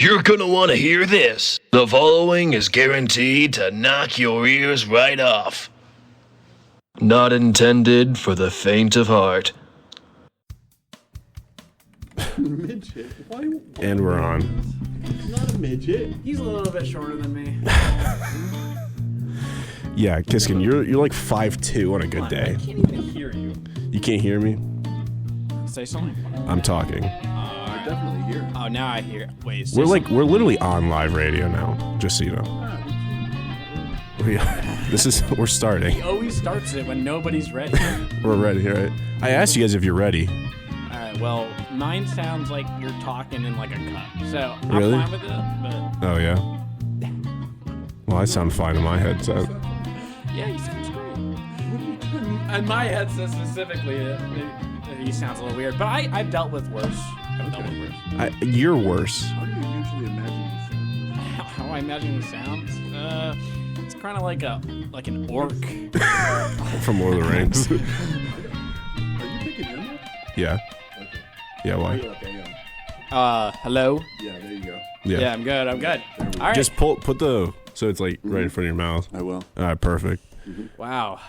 You're gonna want to hear this. The following is guaranteed to knock your ears right off. Not intended for the faint of heart. Midget? Why And we're on. He's not a midget. He's a little bit shorter than me. Yeah, Kiskin, you're like 5'2" on a good day. I can't even hear you. You can't hear me? Say something. I'm talking. I definitely hear. Oh, now I hear. Wait. We're literally on live radio now, just so you know. We're starting. He always starts it when nobody's ready. We're ready, right? I asked you guys if you're ready. Alright, well, mine sounds like you're talking in like a cup. So, Really? I'm fine with it, but... Oh, yeah? Well, I sound fine in my headset. Yeah, he sounds great. And my headset specifically, he sounds a little weird. But I've dealt with worse. You're worse. How do you usually imagine he sounds? How I imagine he sounds? It's kind of like an orc. From Lord of the Rings. Are you picking him up? Yeah. Okay. Yeah, why? Hello? Yeah, there you go. Yeah, I'm good. All right. Just put the... So it's like right in front of your mouth. I will. All right, perfect. Wow.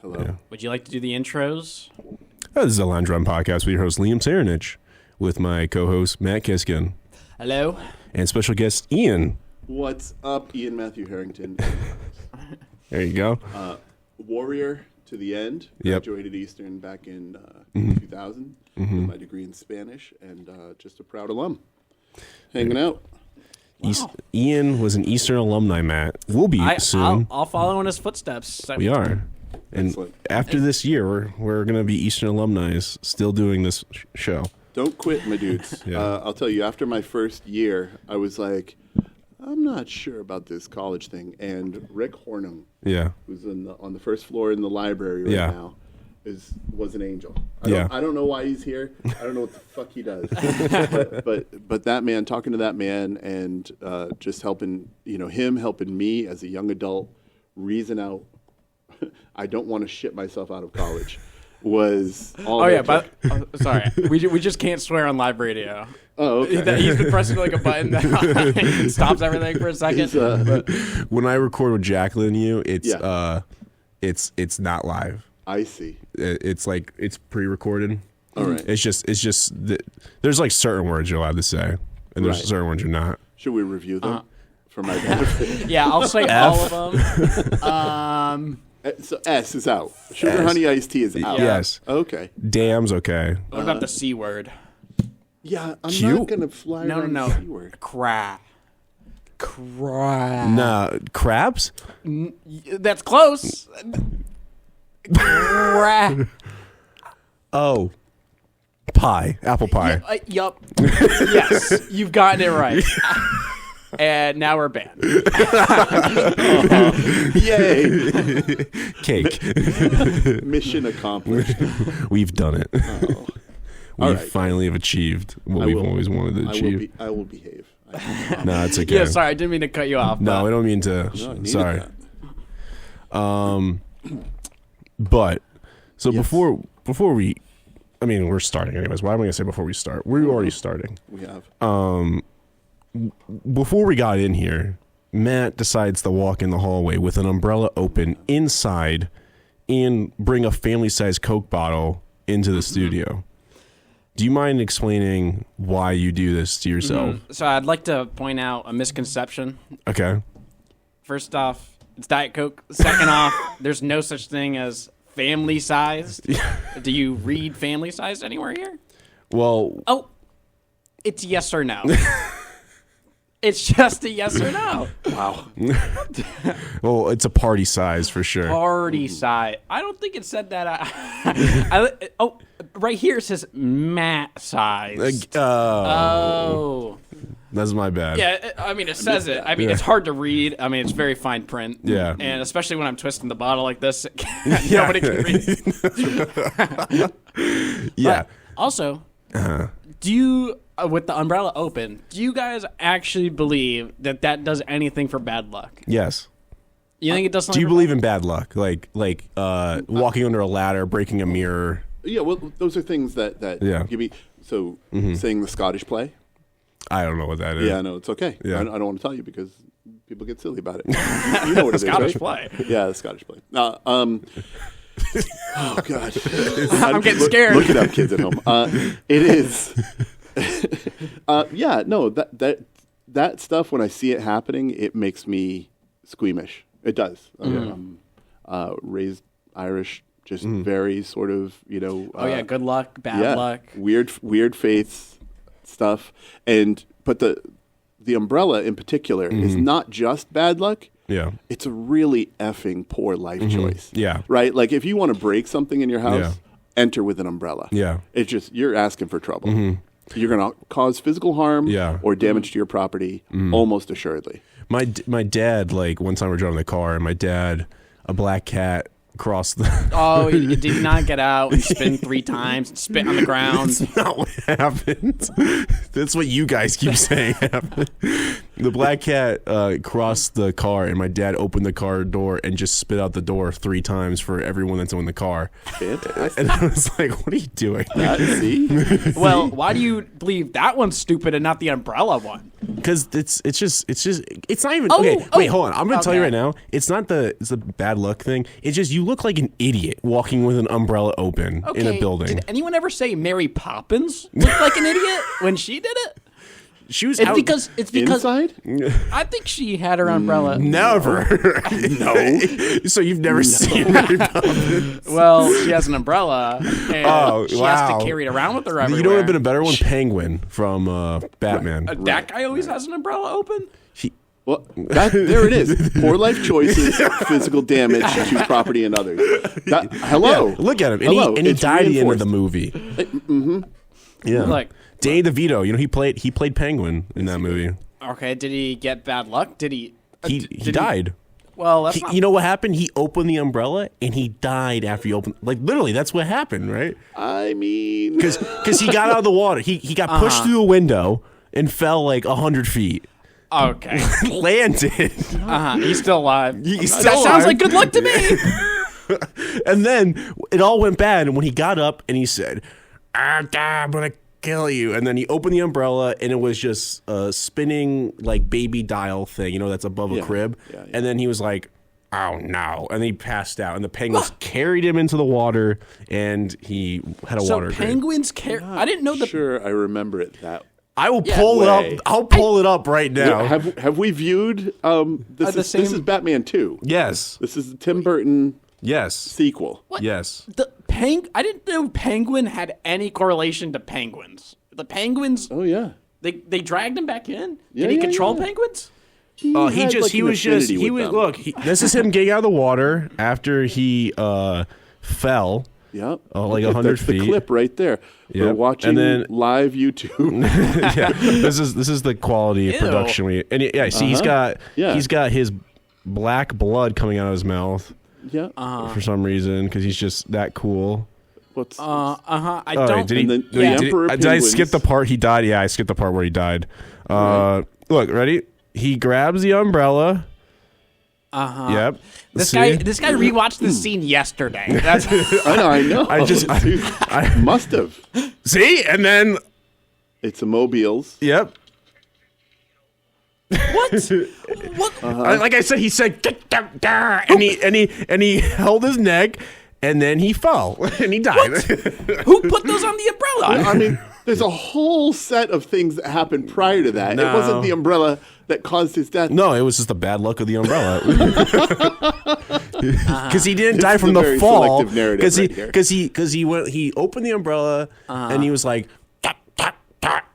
Hello. Yeah. Would you like to do the intros? This is the Lounge Run Podcast with your host, Liam Saranich, with my co-host, Matt Kiskin, Hello? and special guest, Ian. What's up, Ian Matthew Harrington? There you go. Warrior to the end. Yep. Graduated Eastern back in 2000 with my degree in Spanish, and just a proud alum. Hanging out. Wow. Ian was an Eastern alumni, Matt. We'll be soon. I'll follow in his footsteps. We are. And Excellent. after this year, we're going to be Eastern alumni still doing this show. Don't quit, my dudes. Yeah. I'll tell you, after my first year, I was like, I'm not sure about this college thing. And Rick Hornum, Yeah. who's on the first floor in the library right Yeah. now, was an angel. Yeah. I don't know why he's here. I don't know what the fuck he does. but that man, talking to that man, and just helping him helping me as a young adult reason out. I don't want to shit myself out of college. Was all. Oh yeah, but sorry, we just can't swear on live radio. Oh, okay. He's been pressing like a button that stops everything for a second. When I record with Jacqueline and you, it's not live. I see. It's like it's pre-recorded. All right. It's just there's like certain words you're allowed to say, and there's Right. certain words you're not. Should we review them for my benefit? Yeah, I'll say all of them. So S is out. Sugar honey iced tea is out. Yes. Okay. Damn's okay. What about the C word? Yeah, I'm Cute? not gonna fly No, around no. the C word. Crap. Nah, crabs? That's close. Crap. Oh. Pie. Apple pie. Yup. Yes, you've gotten it right. And now we're banned. Yay! Cake. Mission accomplished. We've done it. Oh. We All right. finally have achieved what I we've will- always wanted to achieve. I will behave. No, it's okay. Yeah, sorry, I didn't mean to cut you off. No, but- I don't mean to. No, I needed Sorry. that. But so Yes. before we, I mean, we're starting anyways. Why am I gonna say before we start? We're already starting. We have. Before we got in here, Matt decides to walk in the hallway with an umbrella open inside and bring a family-sized Coke bottle into the studio. Do you mind explaining why you do this to yourself? So I'd like to point out a misconception. Okay. First off, it's Diet Coke. Second off, there's no such thing as family-sized. Do you read family-sized anywhere here? Well, Oh, it's yes or no. It's just a yes or no. Wow. it's a party size for sure. Party size. I don't think it said that. Right here it says mat size. Oh. That's my bad. Yeah, I mean, it says it. I mean, it's hard to read. I mean, it's very fine print. Yeah. And especially when I'm twisting the bottle like this, nobody can read. Yeah. Also, do you, with the umbrella open, do you guys actually believe that does anything for bad luck? Yes. You think it does something Do you for believe in bad luck? Like walking under a ladder, breaking a mirror? Yeah, well, those are things that Yeah. give me. So saying the Scottish play. I don't know what that is. Yeah, no, it's okay. Yeah. I don't want to tell you because people get silly about it. You know what it is, Scottish right? play. Yeah, the Scottish play. Oh God, I'm getting scared. Look it up, kids at home. It is. Yeah, no, that stuff. When I see it happening, it makes me squeamish. It does. Raised Irish, just very sort of, Good luck, bad luck. Weird faiths stuff, but the umbrella in particular is not just bad luck. Yeah. It's a really effing poor life choice. Yeah. Right? Like if you want to break something in your house, Yeah. enter with an umbrella. Yeah. It's just, you're asking for trouble. You're going to cause physical harm or damage to your property almost assuredly. My dad, like one time we were driving the car, and my dad, a black cat crossed the. Oh, you did not get out and spin 3 times and spit on the ground. That's not what happened. That's what you guys keep saying happened. The black cat crossed the car, and my dad opened the car door and just spit out the door 3 times for everyone that's in the car. Fantastic. And I was like, "What are you doing?" See? Well, why do you believe that one's stupid and not the umbrella one? Because it's not even. Oh, okay, oh, wait, hold on. I'm gonna tell you okay. right now. It's not the bad luck thing. It's just you look like an idiot walking with an umbrella open in a building. Did anyone ever say Mary Poppins looked like an idiot when she did it? She was It's out. because Inside? I think she had her umbrella. Never. No. So you've never seen Mary Poppins? Well, she has an umbrella, and Oh, she has wow. to carry it around with her everywhere. You know what would have been a better one? Penguin from Batman. That guy always has an umbrella open. Well, there it is. Poor life choices, physical damage to property and others. Hello. Yeah, look at him. And Hello. he It's died at the end of the reinforced. movie. Yeah. Look. Danny DeVito, he played Penguin in that movie. Okay, did he get bad luck? Did he? He died. Well, that's not. You know what happened? He opened the umbrella and he died after he opened. Like literally, that's what happened, right? I mean, Because he got out of the water. He got pushed through a window and fell like 100 feet. Okay. Landed. He's still alive. He's That still sounds alive. like good luck to me. And then it all went bad. And when he got up and he said, I'm gonna kill you. And then he opened the umbrella and it was just a spinning like baby dial thing, that's above a crib. Yeah. And then he was like, oh no. And he passed out. And the penguins carried him into the water and he had a So water grave. penguins care. I didn't know the. sure, I remember it that. I will pull it way. up. I'll pull it up right now. Have we viewed? This is Batman 2. Yes. This is the Tim Burton Yes. sequel. What? Yes. I didn't know penguin had any correlation to penguins. The penguins. Oh yeah. They dragged him back in. Yeah, Can he yeah, control yeah. penguins? He had, like, an affinity with them. look, this is him getting out of the water after he fell. Yep. Like 100 That's feet. the clip right there. We're Yep. watching And then- live YouTube. Yeah. This is the quality of Ew. production he's got his black blood coming out of his mouth yeah. for some reason because he's just that cool. What's I Oh, don't. wait, did he? And then the wait, Emperor did I skip penguins. the part he died? Yeah, I skipped the part where he died. Look, ready? He grabs the umbrella. Yep. This See? guy rewatched this scene yesterday. That's I know. I Must have. see, and then It's a mobiles. yep. what? What? Like I said, he said, and he held his neck, and then he fell and he died. Who put those on the umbrella? I mean, there's a whole set of things that happened prior to that. No. It wasn't the umbrella that caused his death. No, it was just the bad luck of the umbrella. Because he didn't die This is from a the very fall. selective narrative Because right here. he opened the umbrella and he was like, tap, tap, tap,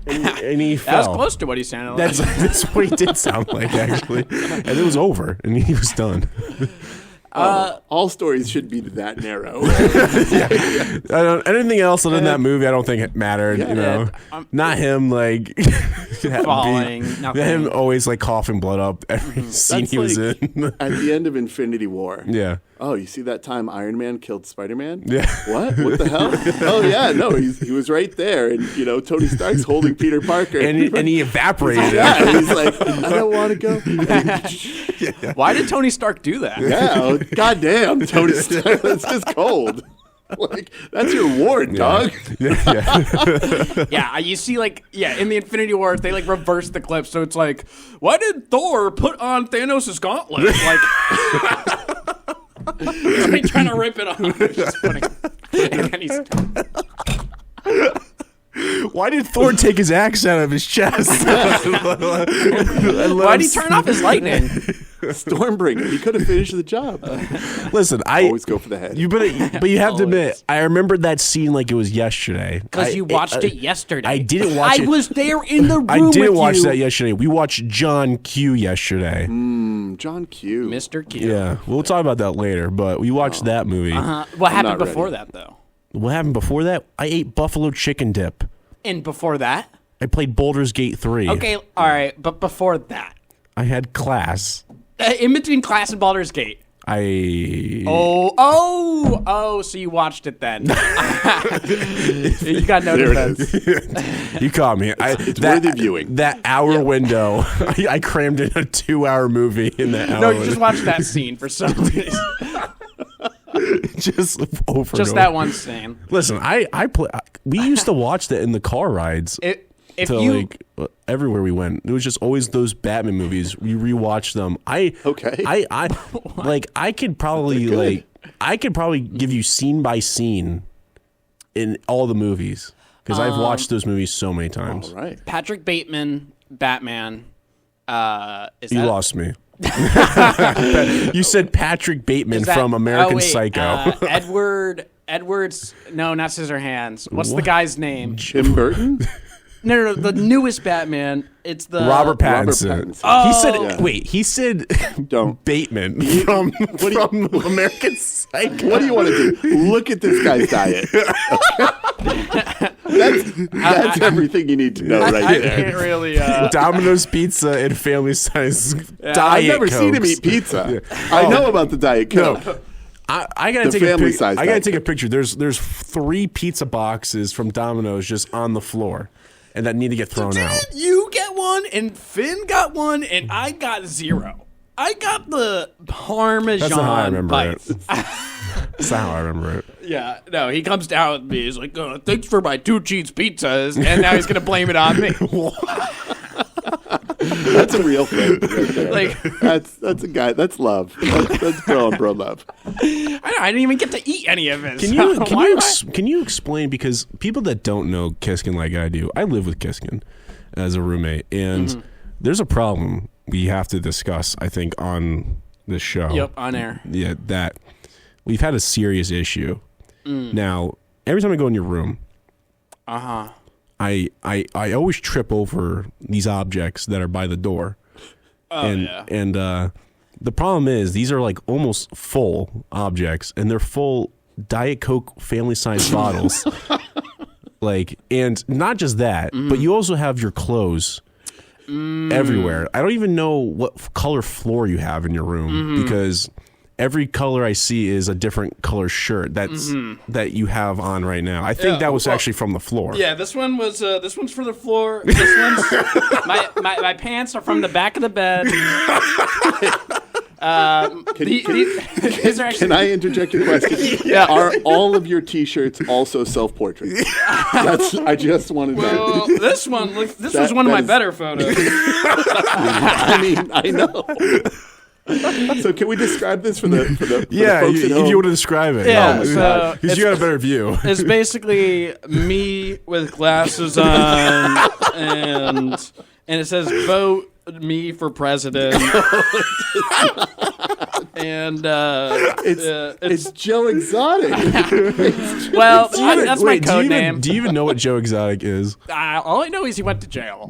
and he That was fell. close to what he sounded like. That's what he did sound like actually, and it was over, and he was done. All stories should be that narrow. Anything else other than that movie, I don't think it mattered. Not him like Falling, nothing. him always like coughing blood up every scene That's he was like in. at the end of Infinity War. Yeah. Oh, you see that time Iron Man killed Spider-Man? Yeah. What? What the hell? Oh yeah, no, he was right there, and Tony Stark's holding Peter Parker, and he evaporated. yeah, and he's like, I don't want to go. Why did Tony Stark do that? Yeah, goddamn, Tony Stark, that's just cold. Like, that's your ward, dog. Yeah, you see, like, in the Infinity Wars, they, like, reverse the clip, so it's like, why did Thor put on Thanos' gauntlet? Like, he's like, trying to rip it off. It's just funny. And then he's... Why did Thor take his axe out of his chest? Why'd he turn off his lightning? Stormbreaker. He could have finished the job. Listen, I always go for the head. But you have to admit, I remembered that scene like it was yesterday. Because you watched it yesterday. I didn't watch it. I was there in the room I didn't watch you. that yesterday. We watched John Q yesterday. John Q. Mr. Q. Yeah, we'll talk about that later. But we watched that movie. What happened before that, though? What happened before that? I ate buffalo chicken dip. And before that? I played Baldur's Gate 3. Okay, all right. But before that? I had class. In between class and Baldur's Gate. Oh, so you watched it then. You got no defense. You caught me. It's worthy viewing. That hour window, I crammed in a 2-hour movie in that hour. No, you just watched that scene for some reason. Just over. Just that one scene. Listen, we used to watch that in the car rides. Everywhere we went, it was just always those Batman movies. We rewatched them. I could probably give you scene by scene in all the movies because I've watched those movies so many times. All right. Patrick Bateman, Batman. You lost me. You said Patrick Bateman from American Psycho. Edwards. No, not Scissorhands. What's the guy's name? Tim Burton. No, the newest Batman. It's the Robert Pattinson. Oh. He said Don't. Bateman from American Psycho. What do you want to do? Look at this guy's diet. That's everything you need to know right I there. can't really. Domino's Pizza and family size diet I've never Cokes. seen him eat pizza. I know about the Diet Coke. No. I gotta The take a family picture. size I gotta Diet take a picture. There's 3 pizza boxes from Domino's just on the floor, and that need to get thrown out. You get one, and Finn got one, and I got 0. I got the Parmesan That's not how I remember bites. it. That's not how I remember it. Yeah, no, he comes down with me. He's like, thanks for my 2 cheese pizzas, and now he's gonna blame it on me. That's a real thing right there. Like, that's a guy. That's love. That's bro on bro love. I didn't even get to eat any of it. Can you explain, because people that don't know Kiskin like I do, I live with Kiskin as a roommate, and there's a problem we have to discuss, I think, on this show. Yep, on air. Yeah, that we've had a serious issue. Now, every time I go in your room, I always trip over these objects that are by the door. And the problem is these are like almost full objects, and they're full Diet Coke family size bottles. Like, and not just that, but you also have your clothes everywhere. I don't even know what color floor you have in your room because every color I see is a different color shirt that you have on right now. I think that was actually from the floor. Yeah, this one was. This one's for the floor. This one's my pants are from the back of the bed. Can I interject a question? Yeah. Are all of your T-shirts also self-portraits? I just wanted Well, to. this one. This was one of my better photos. I mean, I know. So can we describe this for the folks at home? If you want to describe it. Yeah, Oh, so because you got a better view. it's basically me with glasses on, and it says "Vote me for president." And it's Joe Exotic. well, that's my code name. Do you even know what Joe Exotic is? All I know is he went to jail.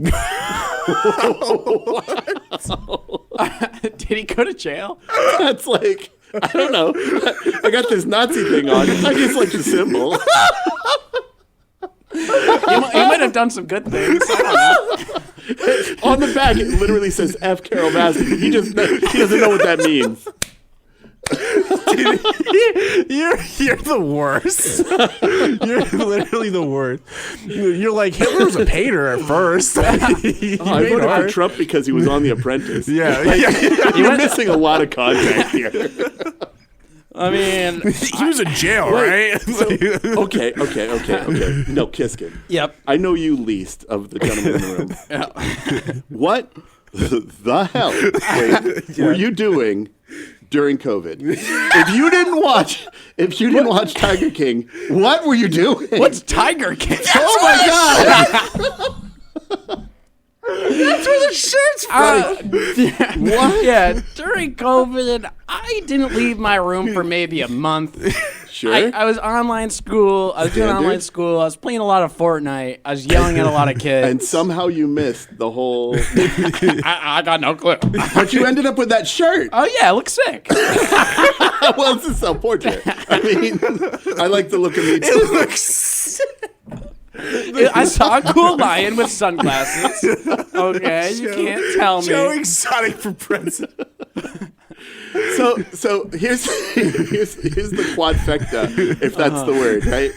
Did he go to jail? That's like, I don't know. I got this Nazi thing on. I just like the symbol. He might have done some good things. I don't know. On the back, it literally says F. Carol Baskin. He doesn't know what that means. You're the worst. You're literally the worst. You're like, Hitler was a painter at first. I voted for Trump because he was on The Apprentice. Yeah. You're missing a lot of context here. I mean, He was in jail, right? Okay. No, Kiskin. yep. I know you least of the gentlemen in the room. What the hell were you doing during COVID? If you didn't watch Tiger King, what were you doing? What's Tiger King? Oh my God! That's where the shirt's from. What? Yeah, during COVID, I didn't leave my room for maybe a month. Sure. I was online school. I was doing Standard. online school. I was playing a lot of Fortnite. I was yelling at a lot of kids. And somehow you missed the whole. I got no clue. But you ended up with that shirt. Oh yeah, it looks sick. Well, it's a self-portrait. I mean, I like the look of me too. I saw a cool lion with sunglasses. Okay, you can't tell me. Joe Exotic for president. So here's the quadfecta, if that's the word, right?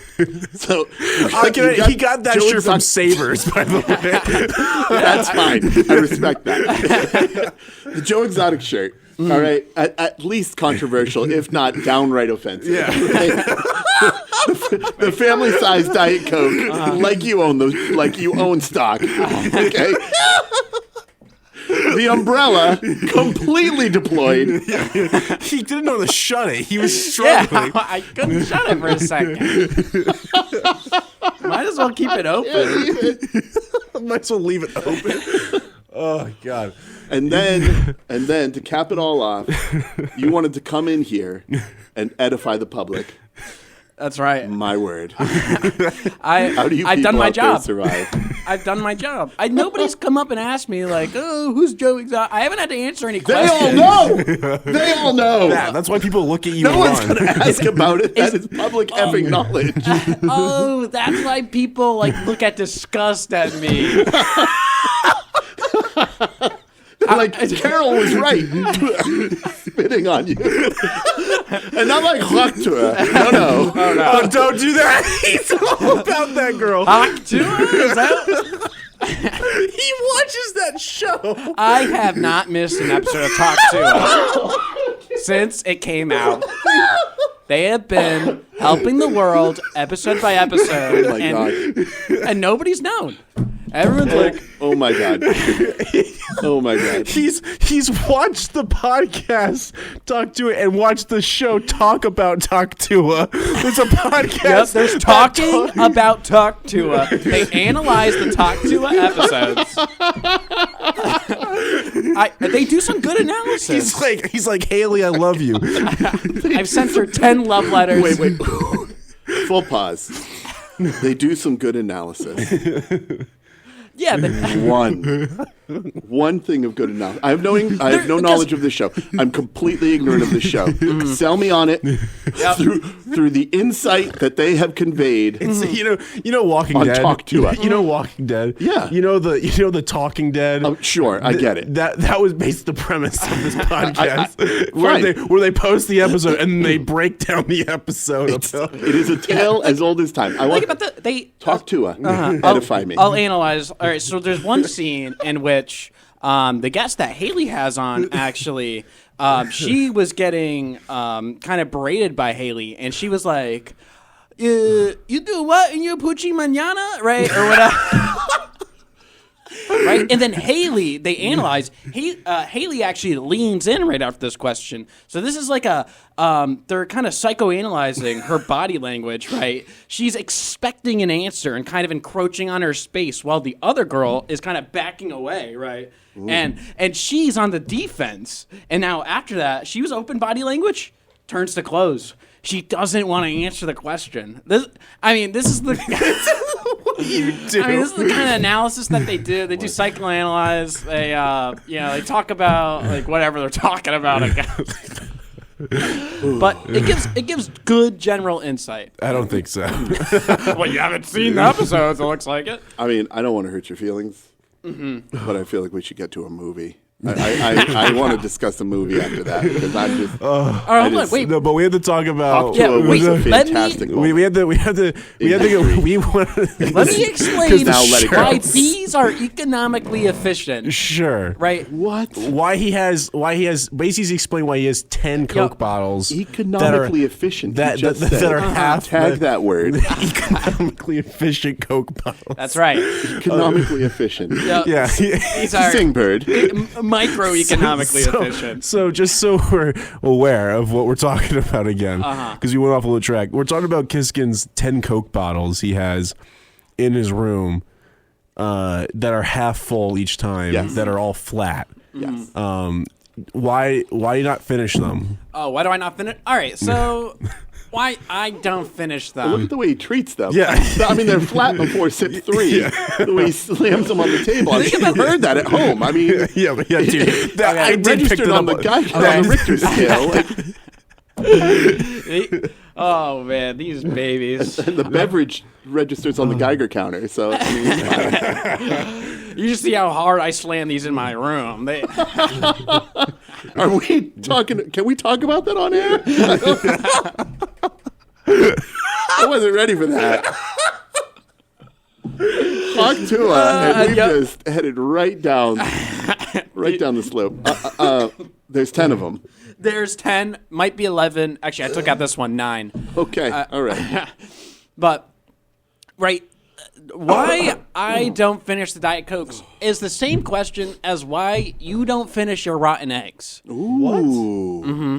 So He got that Joe shirt from Exotic- Savers, by the way. That's fine. I respect that. The Joe Exotic shirt. All right, at least controversial, if not downright offensive. Yeah. The family-sized Diet Coke, like you own stock. Okay. The umbrella, completely deployed. He didn't know to shut it. He was Yeah, struggling. I couldn't shut it for a second. Might as well keep it open. Might as well leave it open. Oh, God. And then to cap it all off, you wanted to come in here and edify the public. That's right. My word. How I've do you done people my out there job. survive? I've done my job. Nobody's come up and asked me like, "Oh, who's Joe Exotic?" I haven't had to answer any They questions. all know. They all know. Yeah, that's why people look at you No and one's run. going to ask about it. That is public effing knowledge. Oh, that's why people like look at disgust at me. Like, Carol was right. Spitting on you. And I'm like, huck to her. No. Oh, don't do that. He's all about that girl. Talk to her? Is that- He watches that show. I have not missed an episode of Talk to Her since it came out. They have been helping the world episode by episode, Oh, my God. and nobody's known. Everyone's like, Oh, my God. Oh, my God. He's watched the podcast Talk to It and watched the show Talk About Talk to It. There's a podcast. "Yep, there's talking about Talk to Her." They analyze the Talk to Her episodes. They do some good analysis. He's like Haley, I love you. I've sent her 10 love letters. Wait. Full pause. They do some good analysis. Yeah, One thing of good analysis. I have no knowledge of this show. I'm completely ignorant of this show. Sell me on it through the insight that they have conveyed. It's, you know Walking On Dead. Talk to It. You know Walking Dead. Yeah. You know the Talking Dead. Oh, sure, I get it. That was based the premise of this podcast, fine. where they post the episode and they break down the episode. It is a tale as old as time. I Think want about they talk to her. Edify me. I'll analyze. All right, so there's one scene in which the guest that Haley has on actually, she was getting kind of berated by Haley, and she was like, "You do what in your puchi mañana, right, or whatever." Right, and then Haley, they analyze. Haley actually leans in right after this question. So this is like they're kind of psychoanalyzing her body language, right? She's expecting an answer and kind of encroaching on her space, while the other girl is kind of backing away, right? Ooh. And she's on the defense. And now after that, she was open body language, turns to close. She doesn't want to answer the question. This is the. What do you do? This is the kind of analysis that they do. They do psychoanalyze. They, they talk about like whatever they're talking about, I guess. But it gives good general insight. I don't think so. Well, you haven't seen the episodes. It looks like it. I mean, I don't want to hurt your feelings, but I feel like we should get to a movie I want to discuss the movie after that because I'm just. All right, hold on, wait. No, but we had to talk about. Yeah, was wait, a let me- fantastic We moment. had to. We wanted. Let me explain Now let it go. why these are economically efficient, Sure. right? What? Why he has basically explain why he has 10 Coke bottles Economically efficient. that He just that said. are half Tag that word. economically efficient Coke bottles. That's right. Economically efficient. Yeah. These are Sing bird. microeconomically efficient. So just so we're aware of what we're talking about again, because we went off a little track. We're talking about Kiskin's 10 Coke bottles he has in his room that are half full each time, Yes. that are all flat. Yes. Why not finish them? Oh, why do I not finish? All right, so why I don't finish Look at them? the way he treats them. Yeah. I mean, they're flat before sip 3. The way he slams them on the table. I'm sure you've heard that at home. I mean, Yeah, dude. That, I it did pick registered that on up. the guy on the Richter scale. Like, Oh man, these babies! the beverage registers on the Geiger counter. So, I mean, You just see how hard I slam these in my room. They, are we talking? Can we talk about that on air? I wasn't ready for that. Talk to and we've yep. just headed right down the slope. There's 10 of them. there's 10, might be 11. Actually, I took out this one, 9. Okay, all right. But why I don't finish the Diet Cokes is the same question as why you don't finish your rotten eggs. Ooh. Mm-hmm.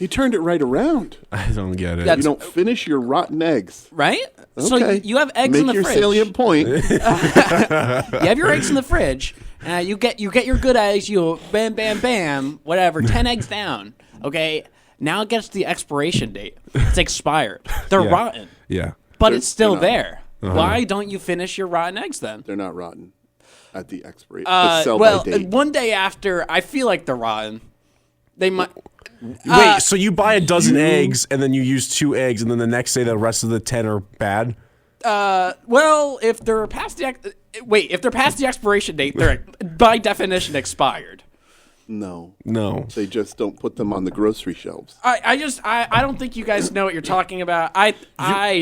You turned it right around. I don't get it. That's- You don't finish your rotten eggs. Right? Okay. So you have eggs Make in the your fridge. salient point. You have your eggs in the fridge. You get your good eggs. You bam, bam, bam, whatever. 10 eggs down. Okay. Now it gets to the expiration date. It's expired. They're Yeah. rotten, Yeah. but it's still they're not. there. Why don't you finish your rotten eggs then? They're not rotten at the expiration. The sell Well, by date. one day after, I feel like they're rotten. They might. Wait, so you buy a dozen eggs and then you use 2 eggs and then the next day the rest of the 10 are bad? Well, if they're past the expiration date, they're by definition expired. No. No. They just don't put them on the grocery shelves. I don't think you guys know what you're talking about. I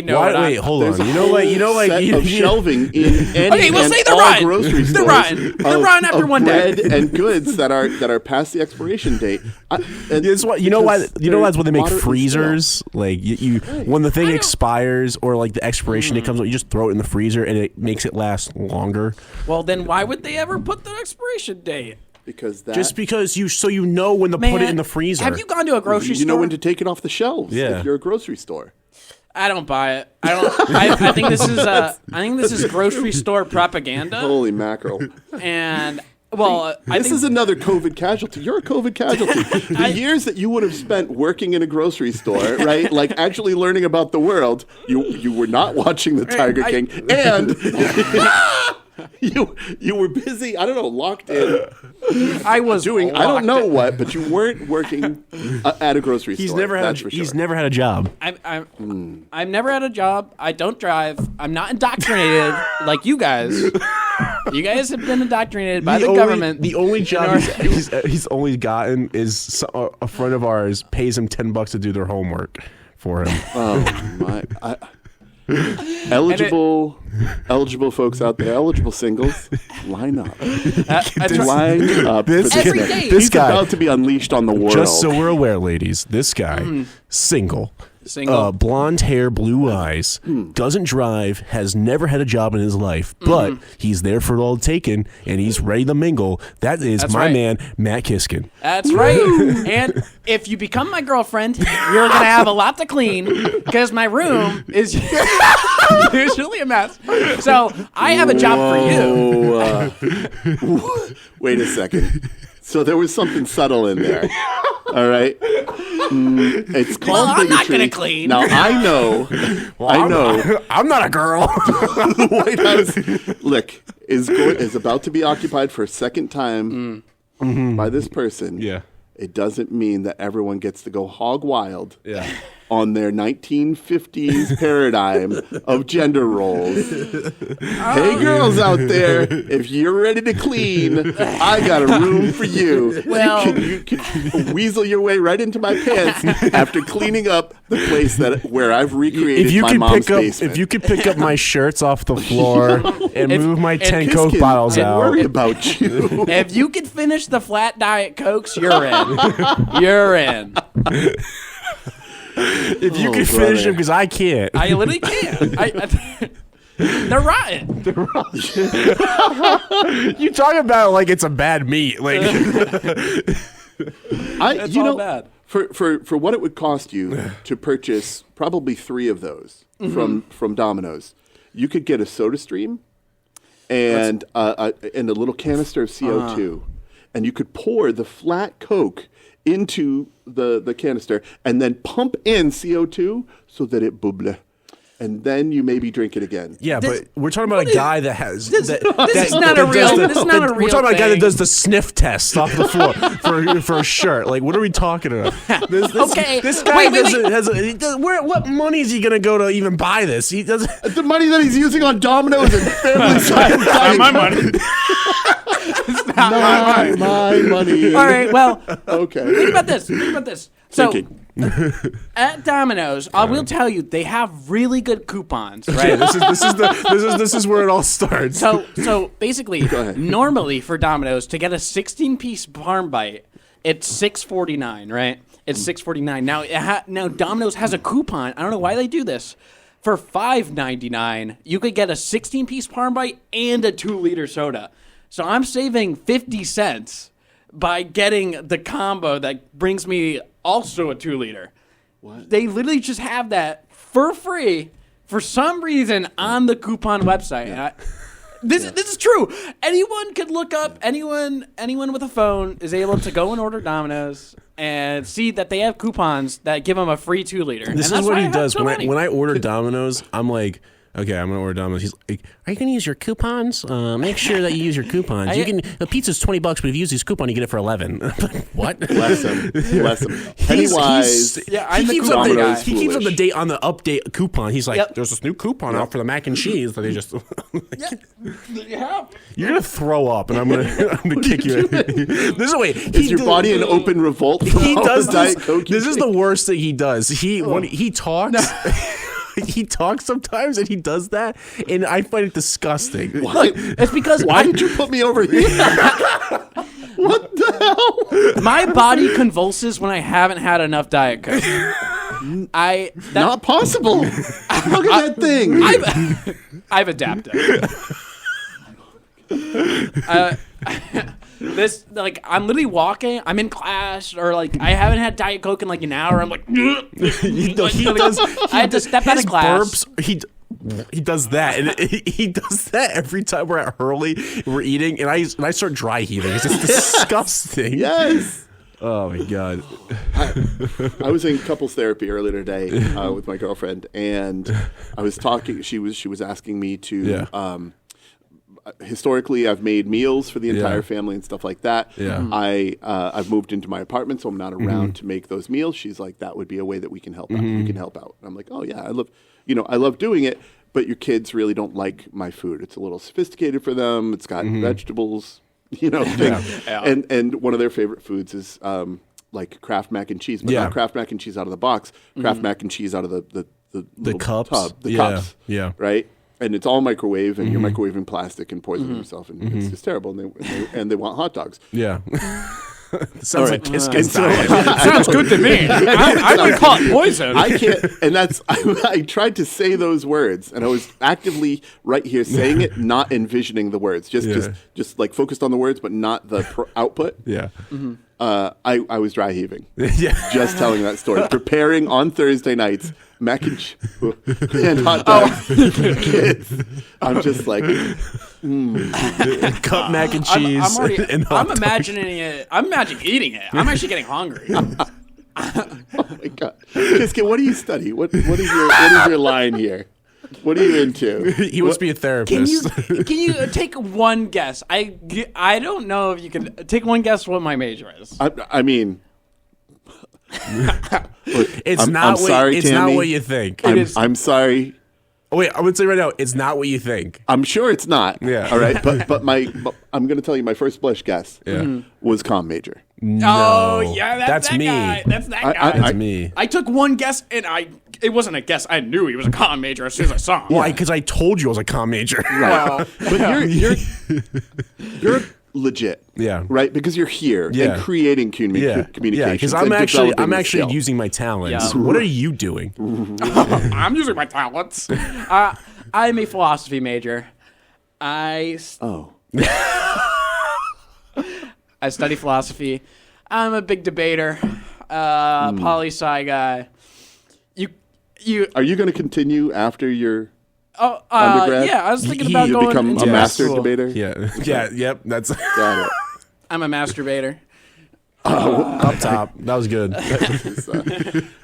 know. Why, what wait, I'm, hold There's on. a You know what? You know, whole like set you, of shelving in any Okay, we'll and say they're all rotten. grocery They're stores. rotten. They're rotten after of one day. bread and goods that are past the expiration date. It's what you know why that's why they make freezers. Like you when the thing don't- expires or like the expiration date comes out, you just throw it in the freezer and it makes it last longer. Well, then why would they ever put the expiration date? Because that Just because you know when to put it in the freezer. Have you gone to a grocery you store? know when to take it off the shelves. Yeah. If you're a grocery store. I don't buy it. I don't. I think this is grocery store propaganda. Holy mackerel! And well, I This think is another COVID casualty. You're a COVID casualty. The years that you would have spent working in a grocery store, right? Like actually learning about the world, you were not watching the Tiger King, and you were busy. I don't know, locked in I was doing. I don't know what, but you weren't working at a grocery store. he's never had that's for sure. he's never had a job. I've never had a job. I don't drive. I'm not indoctrinated like you guys. You guys have been indoctrinated by the government. The only in job our- he's only gotten is a friend of ours pays him $10 to do their homework for him. Oh my! Eligible folks out there, eligible singles, line up. Line up. This for Every guy. day. This He's guy, about to be unleashed on the world. just so we're aware, ladies, this guy, single. Single. Blonde hair, blue eyes, doesn't drive, has never had a job in his life, but he's there for it all taken, and he's ready to mingle. That is That's my right. man, Matt Kiskin. That's right. And if you become my girlfriend, you're gonna have a lot to clean because my room is usually a mess. So I have a job for you. Wait a second. So there was something subtle in there. All right. It's called Well, I'm not bigotry. gonna clean. Now I know. I know. I'm not a girl. The White House, look, is about to be occupied for a second time by this person. Yeah. It doesn't mean that everyone gets to go hog wild Yeah. on their 1950s paradigm of gender roles. Hey, girls out there, if you're ready to clean, I got a room for you. Well, you can weasel your way right into my pants after cleaning up the place where I've recreated my mom's basement. If you could pick up my shirts off the floor and move my 10 Kiss Coke can bottles out. worry about you. if you could finish the flat Diet Cokes, you're in. You're in. If you could finish them, because I can't. I literally can't. They're rotten. You talk about it like it's a bad meat. Like It's all bad. For what it would cost you to purchase probably 3 of those from Domino's, you could get a Soda Stream and a little canister of CO2, and you could pour the flat Coke into the canister and then pump in CO2 so that it bubble. And then you maybe drink it again. Yeah, but we're talking about a guy that has. This is not a real. This is not a real. We're talking about a guy that thing. does the sniff test off the floor for a shirt. Like, what are we talking about? Okay. This guy what money is he gonna go to even buy this? He doesn't. The money that he's using on Domino's and family size. Not my money. Not my money. All right. Well, Okay. think about this. So Thinking. at Domino's, I will tell you they have really good coupons, Okay, right? this is where it all starts. So basically, normally for Domino's to get a 16-piece parm bite, it's $6.49, right? It's $6.49. Now Domino's has a coupon. I don't know why they do this. For $5.99, you could get a 16-piece parm bite and a 2-liter soda. So I'm saving 50 cents by getting the combo that brings me also a 2-liter. What? They literally just have that for free for some reason on the coupon website. Yeah. This is true. Anyone could look up, anyone with a phone is able to go and order Domino's and see that they have coupons that give them a free 2-liter. This is what he does. When I order Domino's, I'm like, okay, I'm gonna order Domino's. He's like, "Are you gonna use your coupons? Make sure that you use your coupons. The pizza's $20, but if you use this coupon, you get it for $11." What? Bless him. Pennywise. I'm the coupon guy. He keeps up the date on the update coupon. He's like, Yep. "There's this new coupon out for the mac and cheese that they just." Yeah. You're gonna throw up, and I'm gonna kick you. This is wait. Is your body in open revolt? He does Diet this. Coke This is the worst thing he does. When he talks. He talks sometimes, and he does that, and I find it disgusting. What? It's because Why did you put me over here? What the hell? my body convulses when I haven't had enough Diet Coke. Not possible. Look at that thing. I've adapted. This I'm literally walking. I'm in class, or I haven't had Diet Coke in an hour. I'm like, He does. I had to step out of class. Burps. He does that, and he does that every time we're at Hurley. We're eating, and I start dry heaving. It's just disgusting. Yes. Oh my god. I was in couples therapy earlier today with my girlfriend, and I was talking. She was asking me to. Yeah. Historically, I've made meals for the entire family and stuff like that. Yeah. I've moved into my apartment, so I'm not around to make those meals. She's like, that would be a way that we can help out. We can help out. And I'm like, oh yeah, I love doing it. But your kids really don't like my food. It's a little sophisticated for them. It's got vegetables, things. Yeah. And one of their favorite foods is like Kraft mac and cheese, but not Kraft mac and cheese out of the box. Kraft mac and cheese out of the little cups? tub, the Yeah, cups. yeah. Right. And it's all microwave, and you're microwaving plastic and poisoning yourself, and it's just terrible. And they want hot dogs. Yeah. Sounds like Kiss diet. Sounds good to me. I would call it poison. I can't, and I tried to say those words, and I was actively right here saying it, not envisioning the words, just like focused on the words, but not the output. Yeah. I was dry heaving. Yeah. Just telling that story, preparing on Thursday nights mac and cheese and hot dogs for kids. I'm just like, Cut mac and cheese. I'm imagining it. I'm imagining eating it. I'm actually getting hungry. oh my god, Kiske, what do you study? What is your line here? What are you into? He wants to be a therapist. Can you take one guess? I don't know if you can take one guess what my major is. I mean, It's I'm not. sorry, it's Tammy. not what you think. I'm sorry. Oh, wait, I would say right now, it's not what you think. I'm sure it's not. Yeah. All right. But I'm going to tell you my first blush guess was comm major. No, Oh yeah, that's that me. guy. That's that guy. That's me. I took one guess and it wasn't a guess. I knew he was a comm major as soon as I saw him. Why? Because I told you I was a comm major. Well, But you're legit. Yeah. Right? Because you're here Yeah. and creating Yeah, communication. because I'm actually using my talents. Yeah. What are you doing? I'm using my talents. I'm a philosophy major. I study philosophy. I'm a big debater. Poli sci guy. Are you going to continue after your Oh, undergrad? yeah. I was thinking You about going become into a master school. debater? Yep. That's Got it. I'm a masturbator. up top. That was good.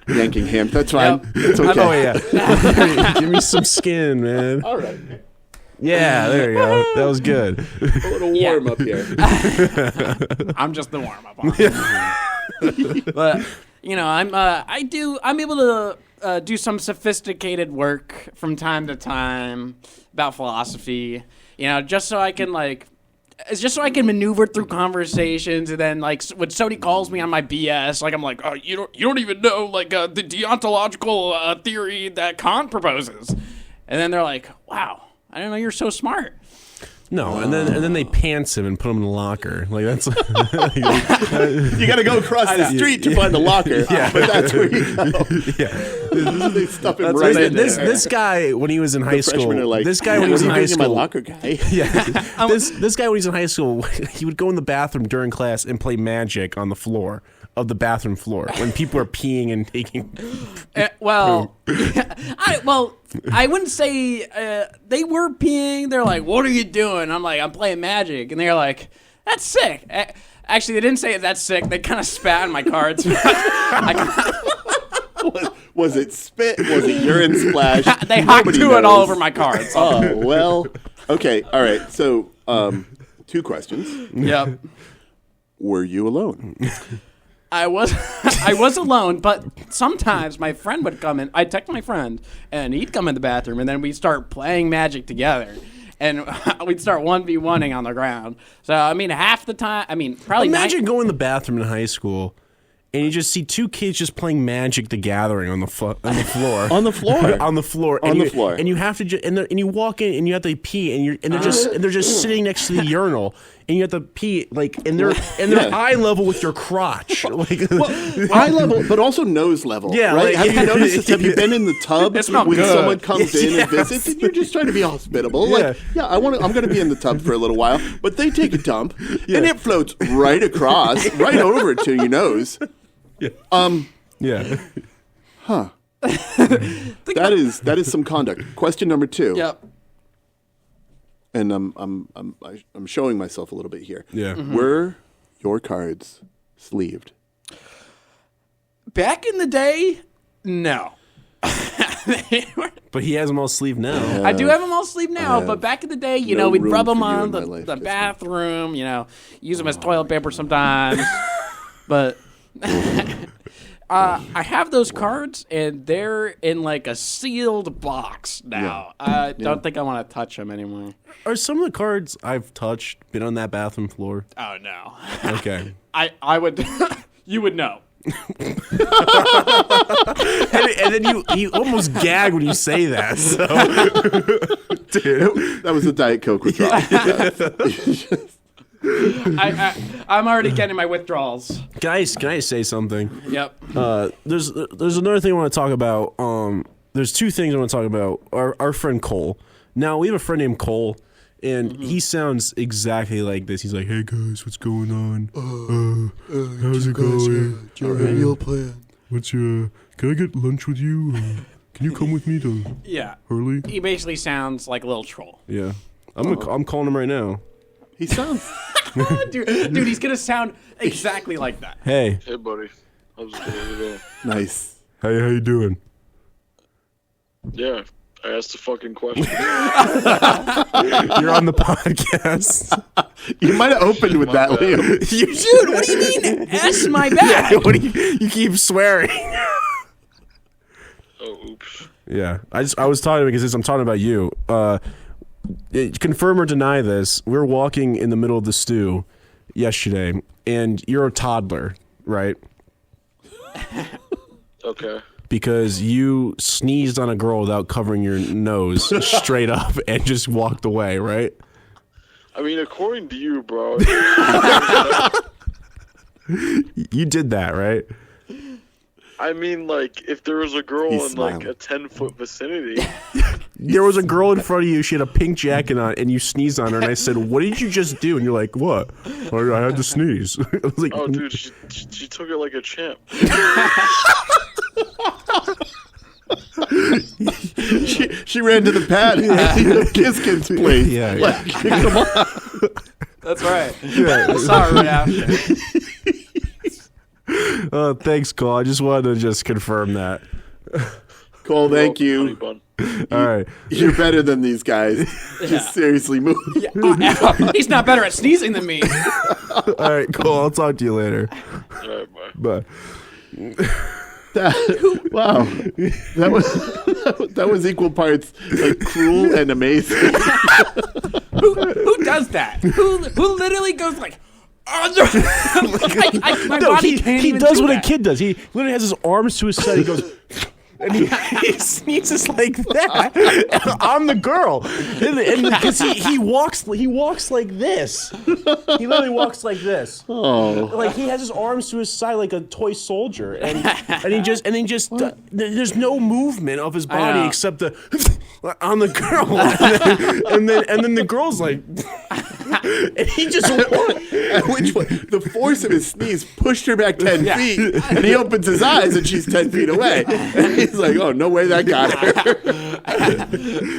Yanking him. That's fine. Yep. It's okay. Oh yeah. Give me some skin, man. All right. Yeah, there you go. That was good. A little warm up here. I'm just the warm up. But I'm able to do some sophisticated work from time to time about philosophy. Just so I can maneuver through conversations, and then when somebody calls me on my BS, I'm like, oh, you don't even know the deontological theory that Kant proposes, and then they're like, wow, I didn't know you're so smart. No, and then they pants him and put him in the locker. That's You got to go across the street to find the locker. Yeah. But that's where you go. They stuff him right in there. this guy when he was in high school. Freshmen are like, This guy when he was in high my school. locker guy. Yeah. This guy when he was in high school, he would go in the bathroom during class and play magic on the floor of the bathroom floor when people are peeing and taking. I wouldn't say they were peeing. They're like, "What are you doing?" I'm like, "I'm playing Magic," and they're like, "That's sick." Actually, they didn't say that's sick. They kind of spat on my cards. Was it spit? Was it urine splash? They hocked Nobody to it all knows. over my cards. Oh, well. Okay. All right. So, 2 questions. Yep. Were you alone? I was alone, but sometimes my friend would come in. I'd text my friend, and he'd come in the bathroom, and then we'd start playing Magic together. And we'd start 1v1ing on the ground. So, half the time, probably Imagine going in the bathroom in high school and you just see 2 kids just playing Magic the Gathering on the floor. On the floor. On the floor. On the floor. And you have to and you walk in and you have to pee and they're just sitting next to the urinal and you have to pee and they're eye level with your crotch. Eye level, but also nose level. Yeah, right. Have you noticed this? Have you been in the tub when good. someone comes in and visits, and you're just trying to be hospitable? I'm going to be in the tub for a little while, but they take a dump and it floats right across, right over to your nose. Yeah. Huh. That is some conduct. Question number 2. Yep. And I'm showing myself a little bit here. Yeah. Mm-hmm. Were your cards sleeved? Back in the day, no. But he has them all sleeved now. I do have them all sleeved now, but back in the day, no we'd room rub them for you on in my life, the Jesse. bathroom, use them as toilet paper sometimes. But I have those cards, and they're in a sealed box now. I don't think I want to touch them anymore. Are some of the cards I've touched been on that bathroom floor? Oh, no. Okay. I would... You would know. and then you almost gag when you say that. So. Dude. That was a Diet Coke withdrawal. I'm already getting my withdrawals. Can I say something? Yep. There's another thing I want to talk about. There's 2 things I want to talk about. Our friend Cole. Now we have a friend named Cole, and he sounds exactly like this. He's like, "Hey guys, what's going on? How's it going? Real plan. What's your? Can I get lunch with you? Can you come with me to Yeah. Hurley? He basically sounds like a little troll. Yeah, I'm calling him right now. He sounds. Dude, he's going to sound exactly like that. Hey, Hey, buddy. How's it going? Nice. hey, how you doing? Yeah, I asked a fucking question. You're on the podcast. You might have opened with that, bad. Liam. Dude, what do you mean? S my bad. What do you keep swearing? Oh, oops. Yeah, I was talking because I'm talking about you. Confirm or deny this. We were walking in the middle of the stew yesterday, and you're a toddler, right? Okay. Because you sneezed on a girl without covering your nose straight up and just walked away, right? I mean, according to you, bro. You did that, right? I mean, like, if there was a girl He's in, like, smiling. a 10-foot vicinity. There was a girl in front of you. She had a pink jacket on, and you sneezed on her. And I said, "What did you just do?" And you're like, "What? I had to sneeze." I was like, Oh, dude, she took it like a champ. She ran to the pad. Kiss place. Yeah, yeah. Like, come on. That's right. I saw it right after. Thanks, Cole. I just wanted to just confirm that. Cole, thank Honey you. bun. All right. You're better than these guys. Just seriously move. He's not better at sneezing than me. All right, Cole. I'll talk to you later. All right, bye. Bye. Wow, that was equal parts like cruel and amazing. Who does that? Who literally goes like, my body can't he even does do what that. a kid does. He literally has his arms to his side. He goes, and he sneezes like that. I'm the girl, and because he walks like this. He literally walks like this. Oh, Like he has his arms to his side like a toy soldier, and he just there's no movement of his body know. except the on the girl, and then the girl's like, and he just which one? The force of his sneeze pushed her back 10 feet, and he opens his eyes, and she's 10 feet away. And he's like, "Oh, no way that got her."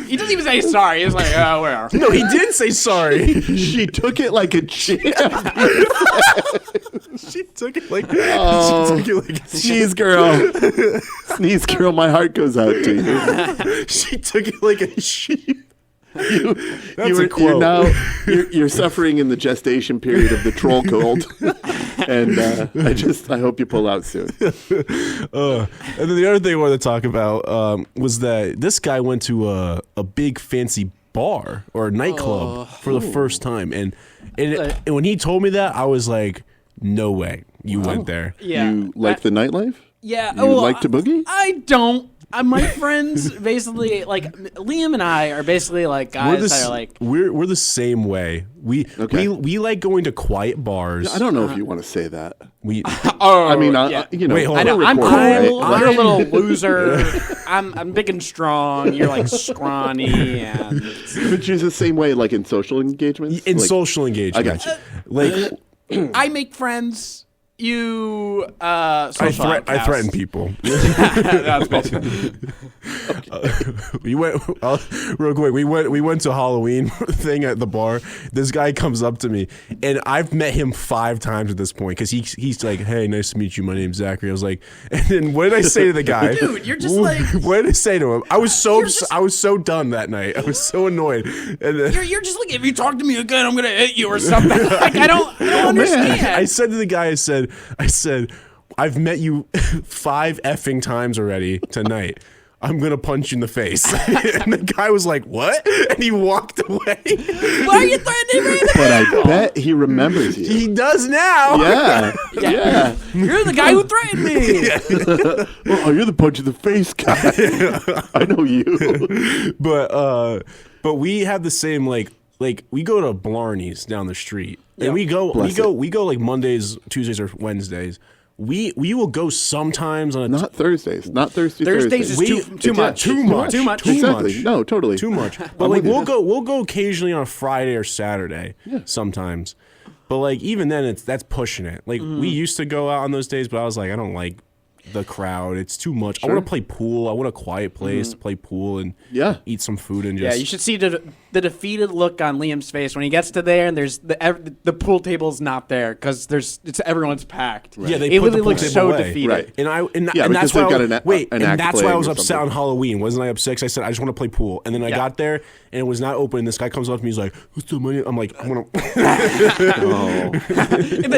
He doesn't even say sorry. He's like, oh, where? no, he did say sorry. She took it like a champ. She took it like Oh, she took it like sneeze girl, sneeze girl. My heart goes out to you. she took it like a sheep. That's You're a quote. you're suffering in the gestation period of the troll cold, and I hope you pull out soon. And then the other thing I wanted to talk about was that this guy went to a big fancy bar or a nightclub for the first time, and when he told me that, I was like, "No way, you went there." Yeah. You like the nightlife? Yeah. You like to boogie? I don't. My friends basically like Liam and I are basically like guys that are like we're the same way. We like going to quiet bars. I don't know if you want to say that. We I mean, yeah. you know, Wait, hold I know on. I'm recording, cool. right? You're a little loser. I'm big and strong. You're like scrawny and But you're the same way, like in social engagements. in Like, social engagement. I got you. Like I make friends. You I threaten people. That's basically. We went real quick. We went to a Halloween thing at the bar. This guy comes up to me, and I've met him 5 times at this point because he's like, "Hey, nice to meet you. My name's Zachary." I was like, and then what did I say to the guy? Dude, you're just like- What did I say to him? I was so done that night. I was so annoyed. And then You're just like, if you talk to me again, I'm gonna hit you or something. Like I don't understand. I said to the guy, I said, "I've met you 5 effing times already tonight. I'm gonna punch you in the face." And the guy was like, "What?" And he walked away. Why are you threatening me? But I bet he remembers you. He does now. Yeah. You're the guy who threatened me. Oh, you're the punch in the face guy. I know you. But we have the same like we go to Blarney's down the street, and we go like Mondays, Tuesdays, or Wednesdays. We will go sometimes on a Not Thursdays. Not Thursdays. Thursdays is too much. Too much. Exactly. No, totally. Too much. But like we'll go occasionally on a Friday or Saturday sometimes. But like even then that's pushing it. Like we used to go out on those days, but I was like, I don't like the crowd. It's too much. I want to play pool. I want a quiet place to play pool and eat some food and just. Yeah, you should see the defeated look on Liam's face when he gets to there and there's the pool table's not there because everyone's packed. Right. Yeah, they it put really the pool looks table so away. defeated. Right. And because that's why they've got an act that's why I was playing or upset on something. Halloween. Wasn't I upset? 'Cause I said I just want to play pool, and then I got there and it was not open. And this guy comes up to me, he's like, "Who's the money?" I'm like, "I'm gonna." and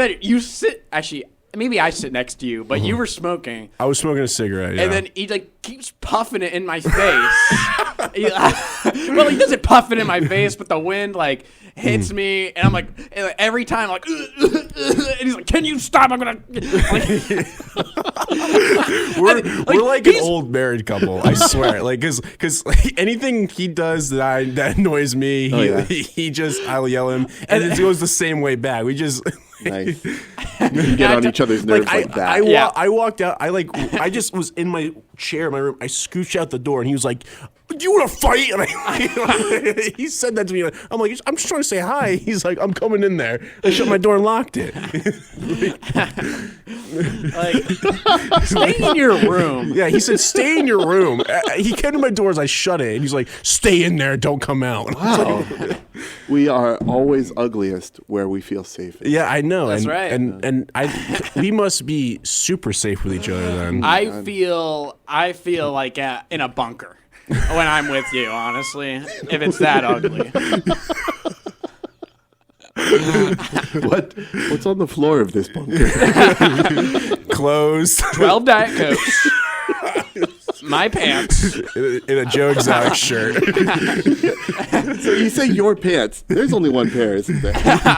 then you sit. Actually, maybe I sit next to you, but you were smoking. I was smoking a cigarette, yeah. And then he like keeps puffing it in my face. Well, he doesn't puff it in my face, but the wind like hits me, and I'm like every time like, and he's like, "Can you stop? I'm gonna." We're like an old married couple, I swear. Like, cause anything he does that annoys me, I'll yell him, and it goes the same way back. We just. Nice. You get on each other's nerves like that. I walked out. I just was in my chair in my room. I scooched out the door, and he was like, "Do you want to fight?" And he said that to me. I'm like, "I'm just trying to say hi." He's like, "I'm coming in there." I shut my door and locked it. Stay in your room. Yeah, he said, "Stay in your room." He came to my door as I shut it, and he's like, "Stay in there, don't come out." Wow. We are always ugliest where we feel safe. Yeah, I know. That's right. And we must be super safe with each other then. I feel like in a bunker when I'm with you. Honestly, if it's that ugly. What's on the floor of this bunker? Clothes. 12 Diet Cokes. My pants. In a Joe Exotic shirt. So you say your pants. There's only one pair, isn't there?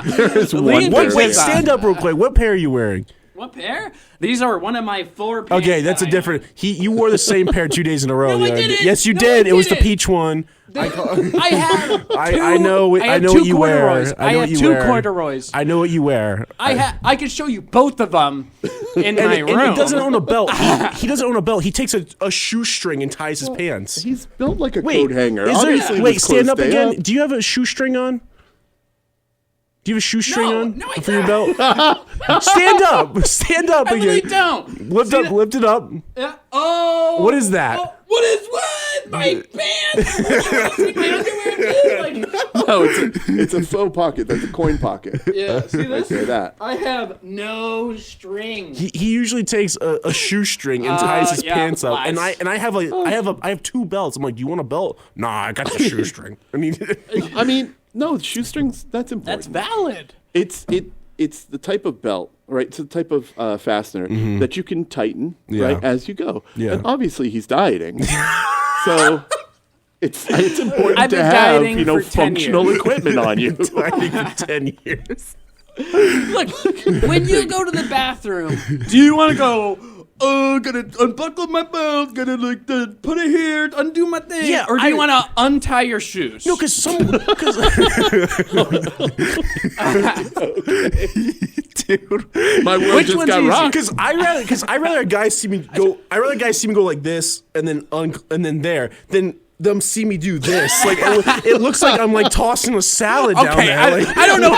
There's one pair. Wait, stand up real quick. What pair are you wearing? What pair? These are one of my 4 pants. Okay, that's a different. You wore the same pair 2 days in a row. No, I didn't. Yes, you No, did. I It was the didn't. peach one. I have. I know what you wear. I have 2 corduroys. I know what you wear. I can show you both of them in my room. And he doesn't own a belt. He doesn't own a belt. He takes a shoestring and ties his pants. He's built like a coat hanger. Wait, stand up again. Do you have a shoestring on? Do you have a shoestring on No, I for your don't. belt? Stand up. Stand up I again. really don't. Lift it up. Oh. What is that? Oh, what is what? My pants. My underwear too. Like, No, it's a faux pocket. That's a coin pocket. yeah. See this? Right there, that. I have no string. He usually takes a shoestring and ties his pants up, and lies. I have 2 belts. I'm like, do you want a belt? Nah, I got the shoestring. I mean, no, shoestrings. That's important. That's valid. It's the type of belt, right? It's the type of fastener that you can tighten right as you go. Yeah. And obviously he's dieting, so it's important I've to been have dieting for 10 functional years. equipment on you. Dieting for 10 years. Look, when you go to the bathroom, do you want to go? Gonna unbuckle my belt, gonna put it here, undo my thing. Yeah, or do you want to untie your shoes? No, because dude, My world Which just one's got easier? rocked. Because I rather guys see me go. I rather guys see me go like this and then there than them see me do this. Like it looks like I'm like tossing a salad down Okay, there. I don't know.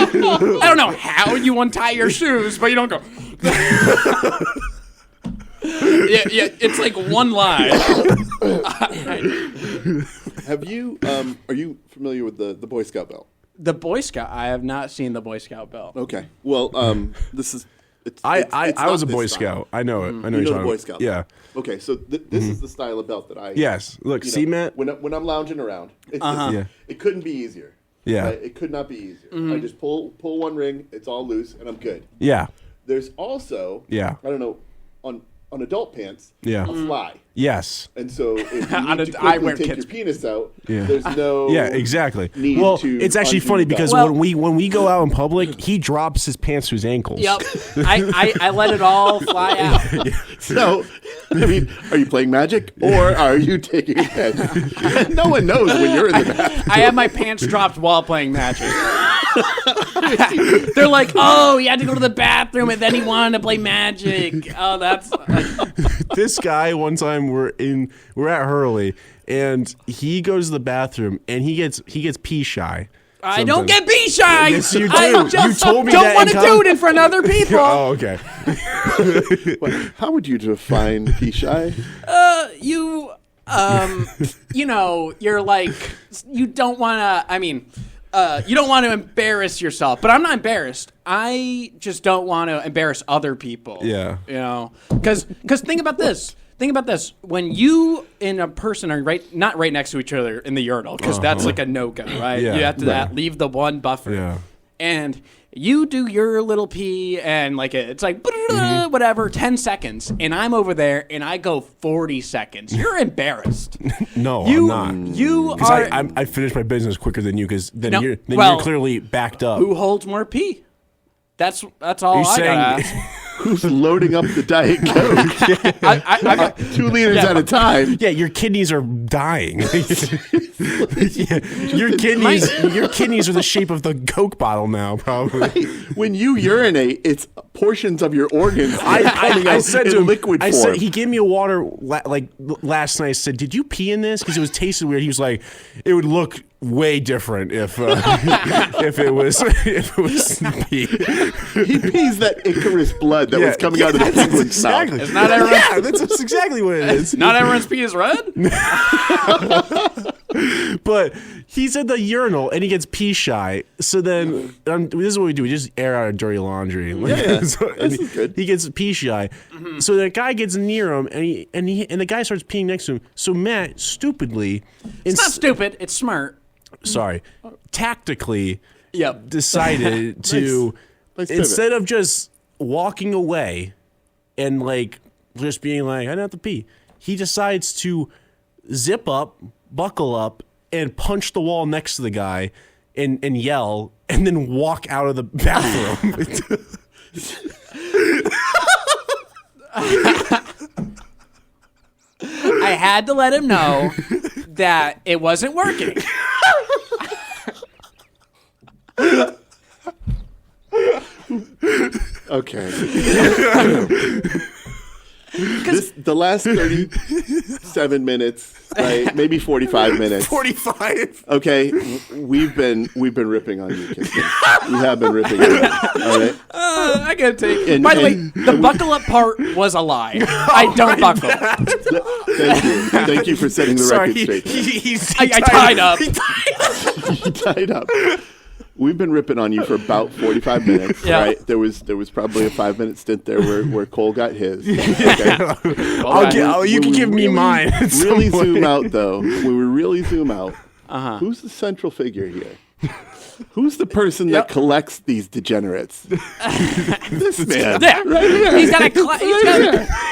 I don't know how you untie your shoes, but you don't go. Yeah, it's like one line. Have you? Are you familiar with the Boy Scout belt? The Boy Scout. I have not seen the Boy Scout belt. Okay. Well, this is. It's I not was a this Boy style. Scout. I know it. I know You you're know the talking Boy about. Scout. Yeah. Okay, so this is the style of belt that I. Yes. Look, you see, know, Matt. when I'm lounging around, it's Yeah. it couldn't be easier. Yeah. Right? It could not be easier. I just pull one ring, it's all loose, and I'm good. Yeah. There's also Yeah. I don't know on adult pants Yeah. a fly. Yes. And so if you On need a- to I quickly wear take kids' your penis out, Yeah. there's no Yeah, exactly. need Well, to it's actually undo funny the belt. because Well- when we go out in public, he drops his pants to his ankles. Yep. I let it all fly out. So, I mean, are you playing Magic or are you taking a pen? No one knows when you're in the bathroom. I have my pants dropped while playing Magic. They're like, oh, he had to go to the bathroom and then he wanted to play Magic. Oh, that's. This guy one time we're at Hurley and he goes to the bathroom and he gets pee shy. I don't sometimes. get pee shy. Yes, you do. I just You told me don't that want in to do it in front of other people. Oh, okay. How would you define pea shy? You're like, you don't want to, you don't want to embarrass yourself, but I'm not embarrassed. I just don't want to embarrass other people. Yeah. Because think about this. Think about this. When you and a person are not right next to each other in the urinal, because that's like a no-go, right? Yeah. You have to leave the one buffer. Yeah. And you do your little pee, and like it's like whatever, 10 seconds, and I'm over there, and I go 40 seconds. You're embarrassed. No, you, I'm not. You Because are. I finished my business quicker than you, because then you're well, clearly backed up. Who holds more pee? That's all I gotta ask. Who's loading up the Diet Coke? I got 2 liters at a time. Yeah, your kidneys are dying. Your kidneys are the shape of the Coke bottle now, probably. When you urinate, it's portions of your organs coming out said in to him, liquid I form. said, he gave me a water last night. I said, "Did you pee in this?" Because it was tasted weird. He was like, "It would look way different if it was pee." He pees that Icarus blood that was coming out of the penguin's mouth. exactly. It's not everyone's, That's exactly what it is. not everyone's pee is red. But he's at the urinal and he gets pee shy. So then this is what we do: we just air out our dirty laundry. So, This is good. He gets pee shy. So the guy gets near him and the guy starts peeing next to him. So Matt stupidly, It's not stupid. It's smart. tactically Yep. decided to Nice pivot. instead of just walking away and like just being like, I don't have to pee, he decides to zip up, buckle up, and punch the wall next to the guy and yell and then walk out of the bathroom. I had to let him know that it wasn't working. Okay. The last 37 minutes, right? Maybe 45 minutes. 45. Okay, we've been ripping on you, Kirsten. We have been ripping on you. All right. I gotta take. And- By the way, and- the buckle up part was a lie. I don't buckle. Thank you. Thank you for setting the Sorry, record straight. I tied up. You tied up. We've been ripping on you for about 45 minutes, Yeah. right? There was probably a 5-minute stint there where Cole got his. Okay? You can give me mine. at some Really point. zoom out, though. When we really zoom out, who's the central figure here? Who's the person that collects these degenerates? This man. Yeah. Right here. He's got a.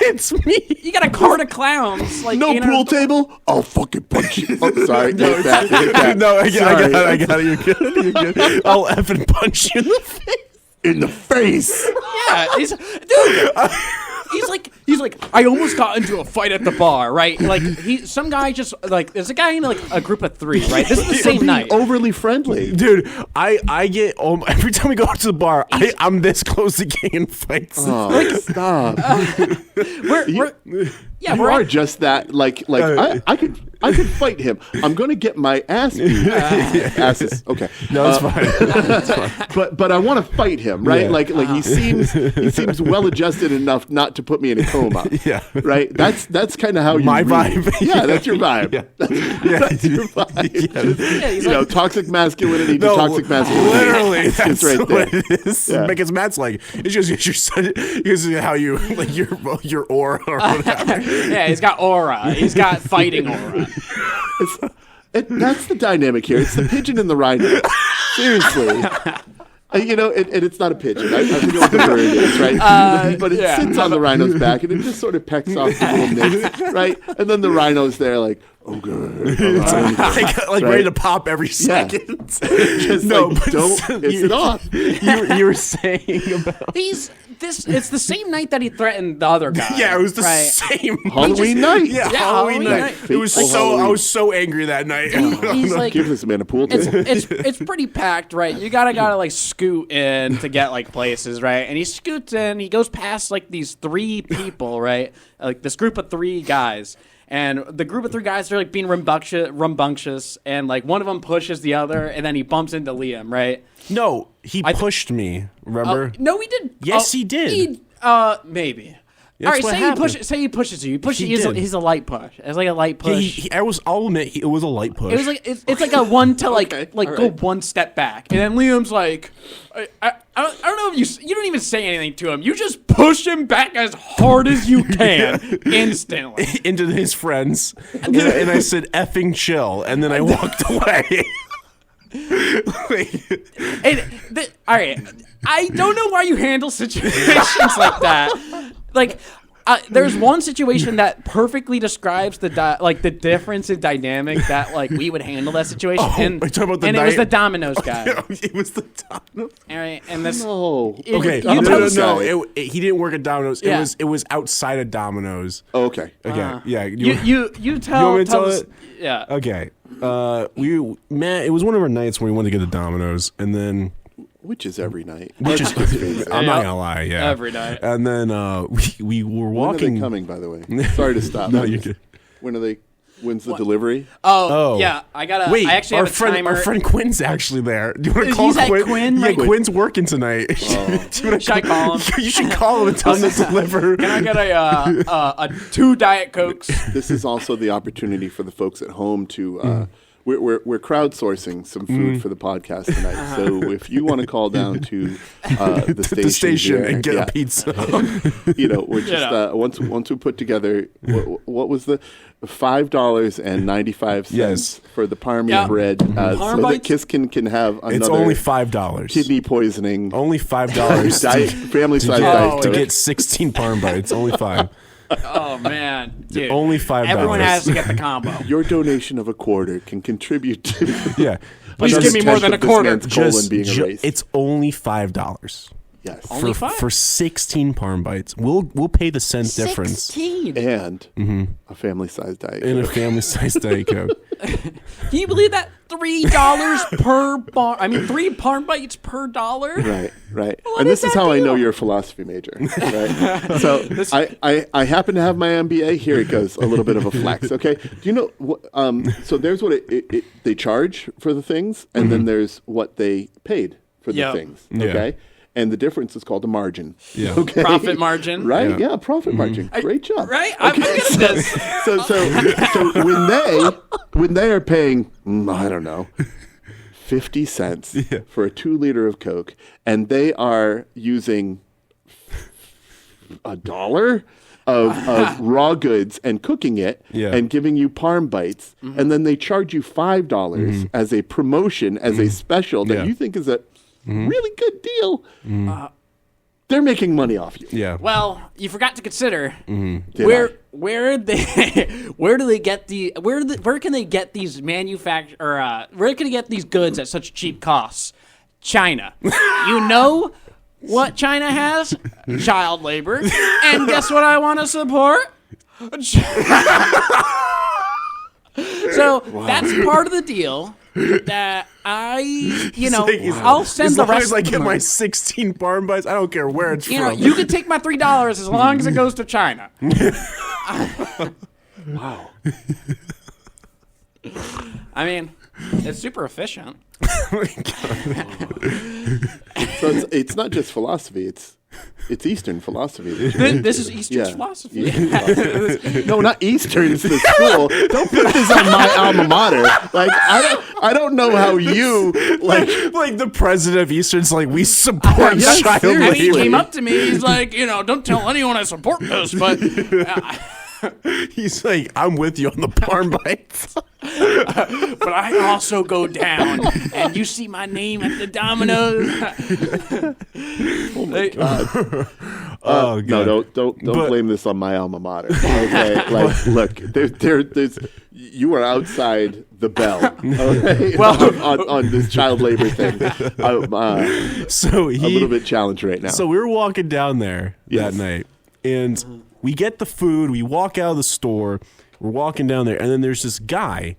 It's me. You got a cart of clowns. Like No in pool our- table? I'll fucking punch you. Oh, sorry. Hit that. No, I got Sorry. it. You're good. I'll effing punch you in the face. In the face. Yeah, dude. He's like, I almost got into a fight at the bar, right? Like some guy just like there's a guy in like a group of 3, right? This is the same night. Overly friendly. Dude, I get every time we go out to the bar, I'm this close to getting in fights. Oh, stop. We're You are just that. Like I could fight him. I'm going to get my ass beat. Asses. Okay. No, it's fine. But I want to fight him, right? Yeah. Like he seems well adjusted enough not to put me in a coma. Yeah. Right. That's kind of how you My read. vibe. Yeah, that's your vibe. Yeah. That's your vibe. he's You know, like, toxic masculinity to toxic masculinity. Literally, It's that's right there. what it is. Yeah. Because Matt's like, it's just your son. It's how you like your aura or whatever. yeah, he's got aura. He's got fighting aura. That's the dynamic here. It's the pigeon and the rhino. Seriously. You know, and it's not a pigeon. I forget what the bird is, right? But it sits on the rhino's back and it just sort of pecks off the little nicks, right? And then the rhino's there like, oh, good. like ready to pop every second. Just No, like, but don't piss it off. You were saying about It's the same night that he threatened the other guy. it was the right? same Halloween night. Yeah, Yeah, Halloween Halloween night. night. It was Fateful so I Halloween. was so angry that night. He's like, Give this man a pool table. it's pretty packed, right? You gotta like scoot in to get like places, right? And he scoots in. He goes past like these 3 people, right? Like this group of 3 guys. And the group of 3 guys, they're like being rambunctious, and like one of them pushes the other, and then he bumps into Liam, right? No, he pushed me. Remember? No, he didn't. Yes, he did. Maybe. That's All right, what say happened. he pushes you. He pushes He you. did. He's a light push. It's like a light push. I'll admit, it was a light push. It was like it's like a one to like Okay, like all go right. one step back, and then Liam's like, I don't know if you don't even say anything to him. You just push him back as hard as you can instantly. into his friends, and I said effing chill, and then I walked away. All right, I don't know why you handle situations like that. Like, there's one situation that perfectly describes the the difference in dynamic that like we would handle that situation. And, are you talking about the and it was night- the Domino's guy. It was the Domino's. All right, and this. Oh, Okay, You no, tell no, us- no. He didn't work at Domino's. Yeah. It was outside of Domino's. Oh, okay. Okay, yeah. You tell. want me to tell us- it? Yeah. Okay. It was one of our nights when we wanted to go to Domino's, and then Which is every night. I'm not gonna lie, yeah, Every night. And then we were When are walking. they coming, by the way? Sorry to stop. No, you're good. When are they? When's the delivery? Oh. Yeah, I gotta. Wait, I actually our have a friend, timer. our friend Quinn's actually there. Do you want to Is call he at Quinn? Quinn Yeah, right- Quinn's working tonight. Do you wanna Should I call him? You should call him and tell him to deliver. Can I get a 2 Diet Cokes? This is also the opportunity for the folks at home to. We're crowdsourcing some food for the podcast tonight. So if you want to call down to the station, here, and get yeah, a pizza. we're just once we put together what was the $5.95 Yes. for the parm Yeah. bread, so that bites? Kiskin can have another It's only $5. kidney poisoning. Only $5 Diet, family size get, diet to Coke. get 16 parm bites. Only 5. Oh man, dude. Only $5. Everyone has to get the combo. Your donation of a quarter can contribute to Yeah. Please Just- give me more tenth than a of this quarter. man's colon being erased. It's only $5 yes. Only five? for 16 parm bites. We'll pay the cent difference 16. And a family size diet in a Coke. family size Diet Coke. Can you believe that? $3 per bar. I mean, 3 parm bites per dollar. Right. What And is this is that how I know deal? you're a philosophy major. Right? So I happen to have my MBA. Here it goes. A little bit of a flex. Okay. Do you know what? So there's what they charge for the things, and then there's what they paid for the Yeah. things. Yeah. Okay. And the difference is called a margin. Yeah. Okay. Profit margin. Right. Yeah. Yeah. Profit margin. Great job. Right? I'm good at this. So when they are paying, I don't know, 50 cents for a 2 liter of Coke, and they are using $1 of raw goods and cooking it Yeah. and giving you parm bites, and then they charge you $5 as a promotion, as a special that Yeah. you think is a really good deal. They're making money off you. Yeah. Well, you forgot to consider Did where do they get where can they get these where can they get these goods at such cheap costs? China. You know what China has? Child labor. And guess what I want to support? So that's part of the deal that I'll send as the long rest as I of the get my money. 16 parm bites, I don't care where it's You know, from. you can take my $3 as long as it goes to China. Wow. I mean, it's super efficient. So it's not just philosophy, it's Eastern philosophy. that you're This is into. Eastern's Yeah. philosophy. Eastern. No, not Eastern. It's the school. Don't put this on my alma mater. Like I don't know how you like. like the president of Eastern's like, we support Yes, child seriously. And he labor. came up to me. He's like, don't tell anyone I support this, but He's like, I'm with you on the parm bites. but I also go down. And you see my name at the Domino's. Oh my god. Oh, No, God. don't But- blame this on my alma mater. Okay, like look, there's you are outside the bell. Okay? Well- on this child labor thing, So a little bit challenged right now. So we were walking down there Yes. that night, and we get the food. We walk out of the store. We're walking down there, and then there's this guy.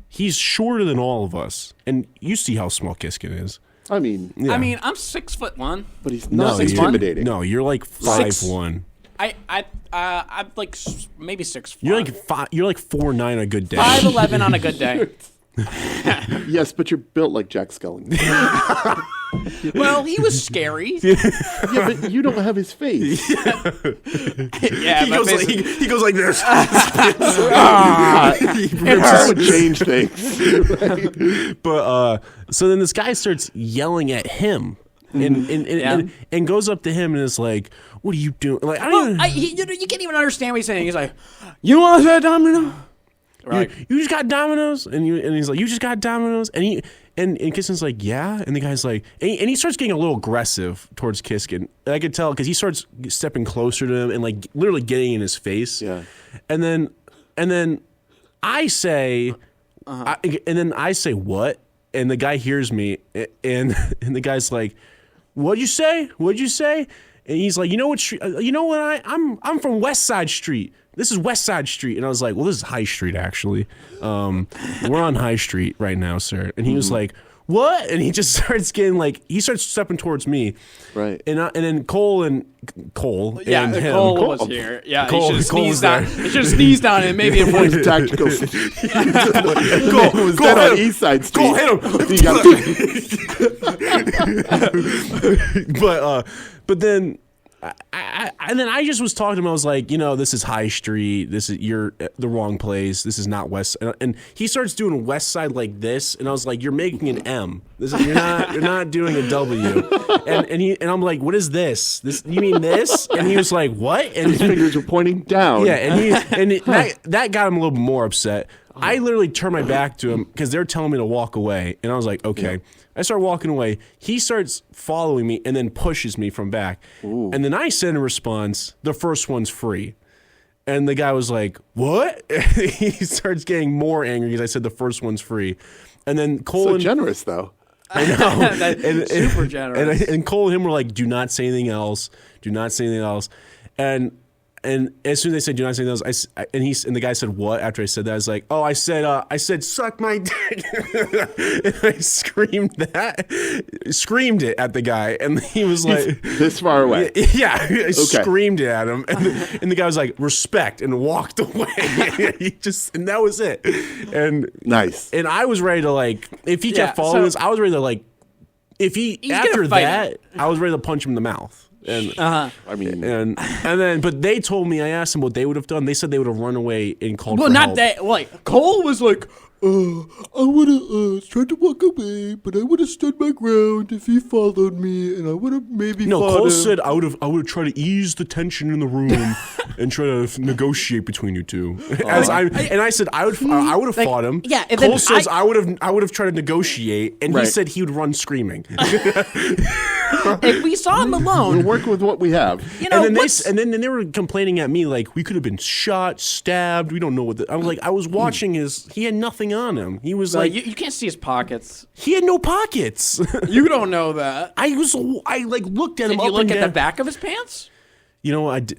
He's shorter than all of us, and you see how small Kiskin is. I mean, Yeah. I mean, I'm 6'1". but he's no, not you're- intimidating. No, you're like 5'1". I'm like maybe 6'1". You're like 4'9" a good day. 5'11" on a good day. Yes, but you're built like Jack Skellington. Well, he was scary. Yeah, but you don't have his face. Yeah, He goes like this. That would change things. But so then this guy starts yelling at him and goes up to him and is like, "What are you doing?" Like, I don't even, you can't even understand what he's saying. He's like, "You want that domino?" Right. you just got Domino's, and he's like, "You just got Domino's," and Kiskin's like, "Yeah," and the guy's like, and he starts getting a little aggressive towards Kiskin. And I could tell because he starts stepping closer to him and like literally getting in his face. Yeah, and then I say, I say what, and the guy hears me, and the guy's like, "What'd you say? What'd you say?" And he's like, "You know what? I'm from Westside Street. This is Westside Street." And I was like, "Well, this is High Street, actually. We're on High Street right now, sir." And he was like, "What?" And he just starts getting like, he starts stepping towards me. right. And then Cole and him. Cole was here. Yeah, Cole he should have was sneezed on. He should have sneezed on it. Maybe it Voice was. tactical. Go, was go dead on hit him. East Side Street. Go hit him. You got- But then I just was talking to him. I was like, this is High Street. You're at the wrong place. This is not West. And he starts doing West Side like this, and I was like, you're making an M. You're not doing a W. And I'm like, what is this? You mean this? And he was like, what? And His fingers were pointing down. yeah, that got him a little more upset. I literally turned my back to him because they're telling me to walk away, and I was like, okay. Yeah. I start walking away. He starts following me and then pushes me from back. Ooh. And then I send a response, the first one's free. And the guy was like, what? He starts getting more angry because I said the first one's free. And then Cole So generous, though. I know. Super generous. And Cole and him were like, do not say anything else. Do not say anything else. And as soon as they said, do not say anything else, and the guy said, what? After I said that, I was like, oh, I said, suck my dick. And I screamed it at the guy. And he was like, this far away. Yeah, I screamed it at him. And the guy was like, respect, and walked away. And that was it. And nice. And I was ready to if he kept following us, I was ready to after that, I was ready to punch him in the mouth. And I mean, and then, but they told me, I asked them what they would have done. They said they would have run away and called. Well, for not help. that. Like Cole was like, I would have tried to walk away, but I would have stood my ground if he followed me, and I would have maybe. No, fought Cole him. said I would have tried to ease the tension in the room and try to negotiate between you two. I said I would have fought him. Yeah, and Cole then says I would have tried to negotiate, and he Right. said he would run screaming. If we saw him alone, we'll work with what we have. And then they were complaining at me like we could have been shot, stabbed. We don't know what. I was like, I was watching he had nothing on him. He was like, you can't see his pockets. he had no pockets. You don't know that. I looked at him. Did you up look and at the down. back of his pants? You know what?